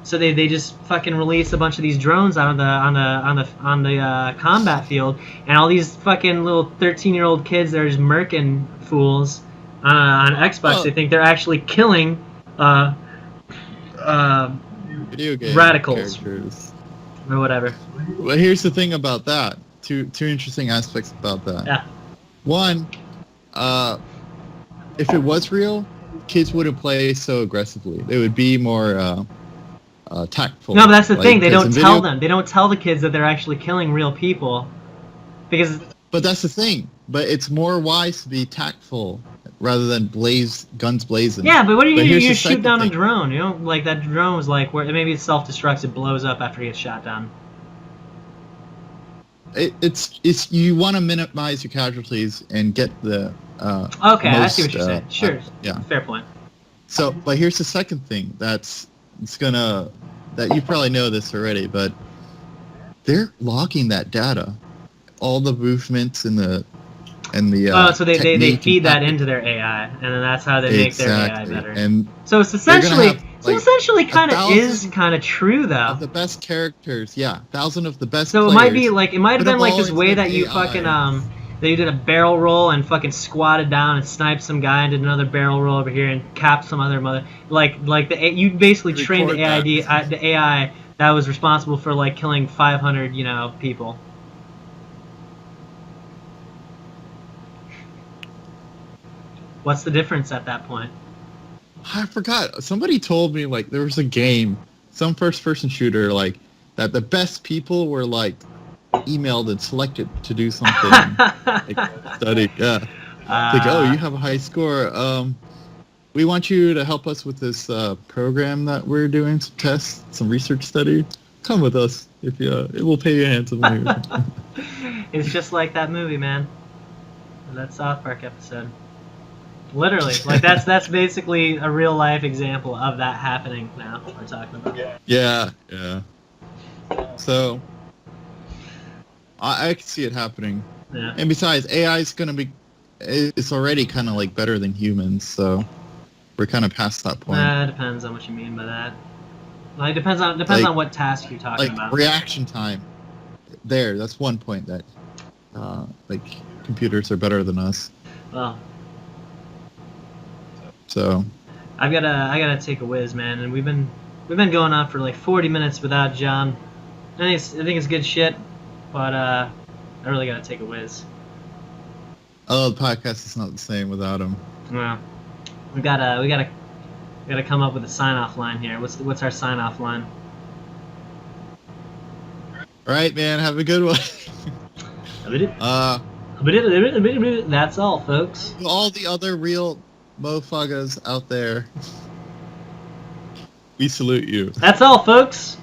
So they just fucking release a bunch of these drones out on the combat field, and all these fucking little 13-year-old kids, they're just murking fools on Xbox. They think they're actually killing video game radicals characters or whatever. Well, here's the thing about that. Two interesting aspects about that. Yeah. One, if it was real, kids wouldn't play so aggressively. They would be more tactful. No, but that's the thing. They don't tell them. They don't tell the kids that they're actually killing real people, because. But that's the thing. But it's more wise to be tactful rather than guns blazing. Yeah, but what do you shoot down a drone? You know, that drone was where maybe it self-destructs, it blows up after it gets shot down. It's you want to minimize your casualties and get the okay, I see what you're saying. Sure. Yeah. Fair point. So, but here's the second thing that you probably know this already, but they're logging that data, all the movements and the so they feed that into their AI, and then that's how they make their AI better. And so it's essentially kind of true though. Of the best characters, 1,000 of the best. So players, it might have been this way that you fucking that you did a barrel roll and fucking squatted down and sniped some guy and did another barrel roll over here and capped some other mother. You basically trained the AI that was responsible for killing 500 people. What's the difference at that point? I forgot. Somebody told me there was a game, some first-person shooter that the best people were emailed and selected to do something. Study. Yeah. You have a high score. We want you to help us with this program that we're doing, some tests, some research study. Come with us if it will pay you handsomely. It's just like that movie, man. That South Park episode. Literally, that's basically a real life example of that happening. Now we're talking about. Yeah. So I can see it happening. Yeah. And besides, AI is it's already kind of better than humans, so we're kind of past that point. It depends on what you mean by that. It depends on what task you're talking about. Reaction time. That's one point that computers are better than us. Well. So, I gotta take a whiz, man, and we've been going on for 40 minutes without John. I think it's good shit, but I really gotta take a whiz. Oh, the podcast is not the same without him. Well, we gotta come up with a sign off line here. What's our sign off line? All right, man. Have a good one. That's all, folks. To all the other real Moefuggas out there, we salute you. That's all, folks.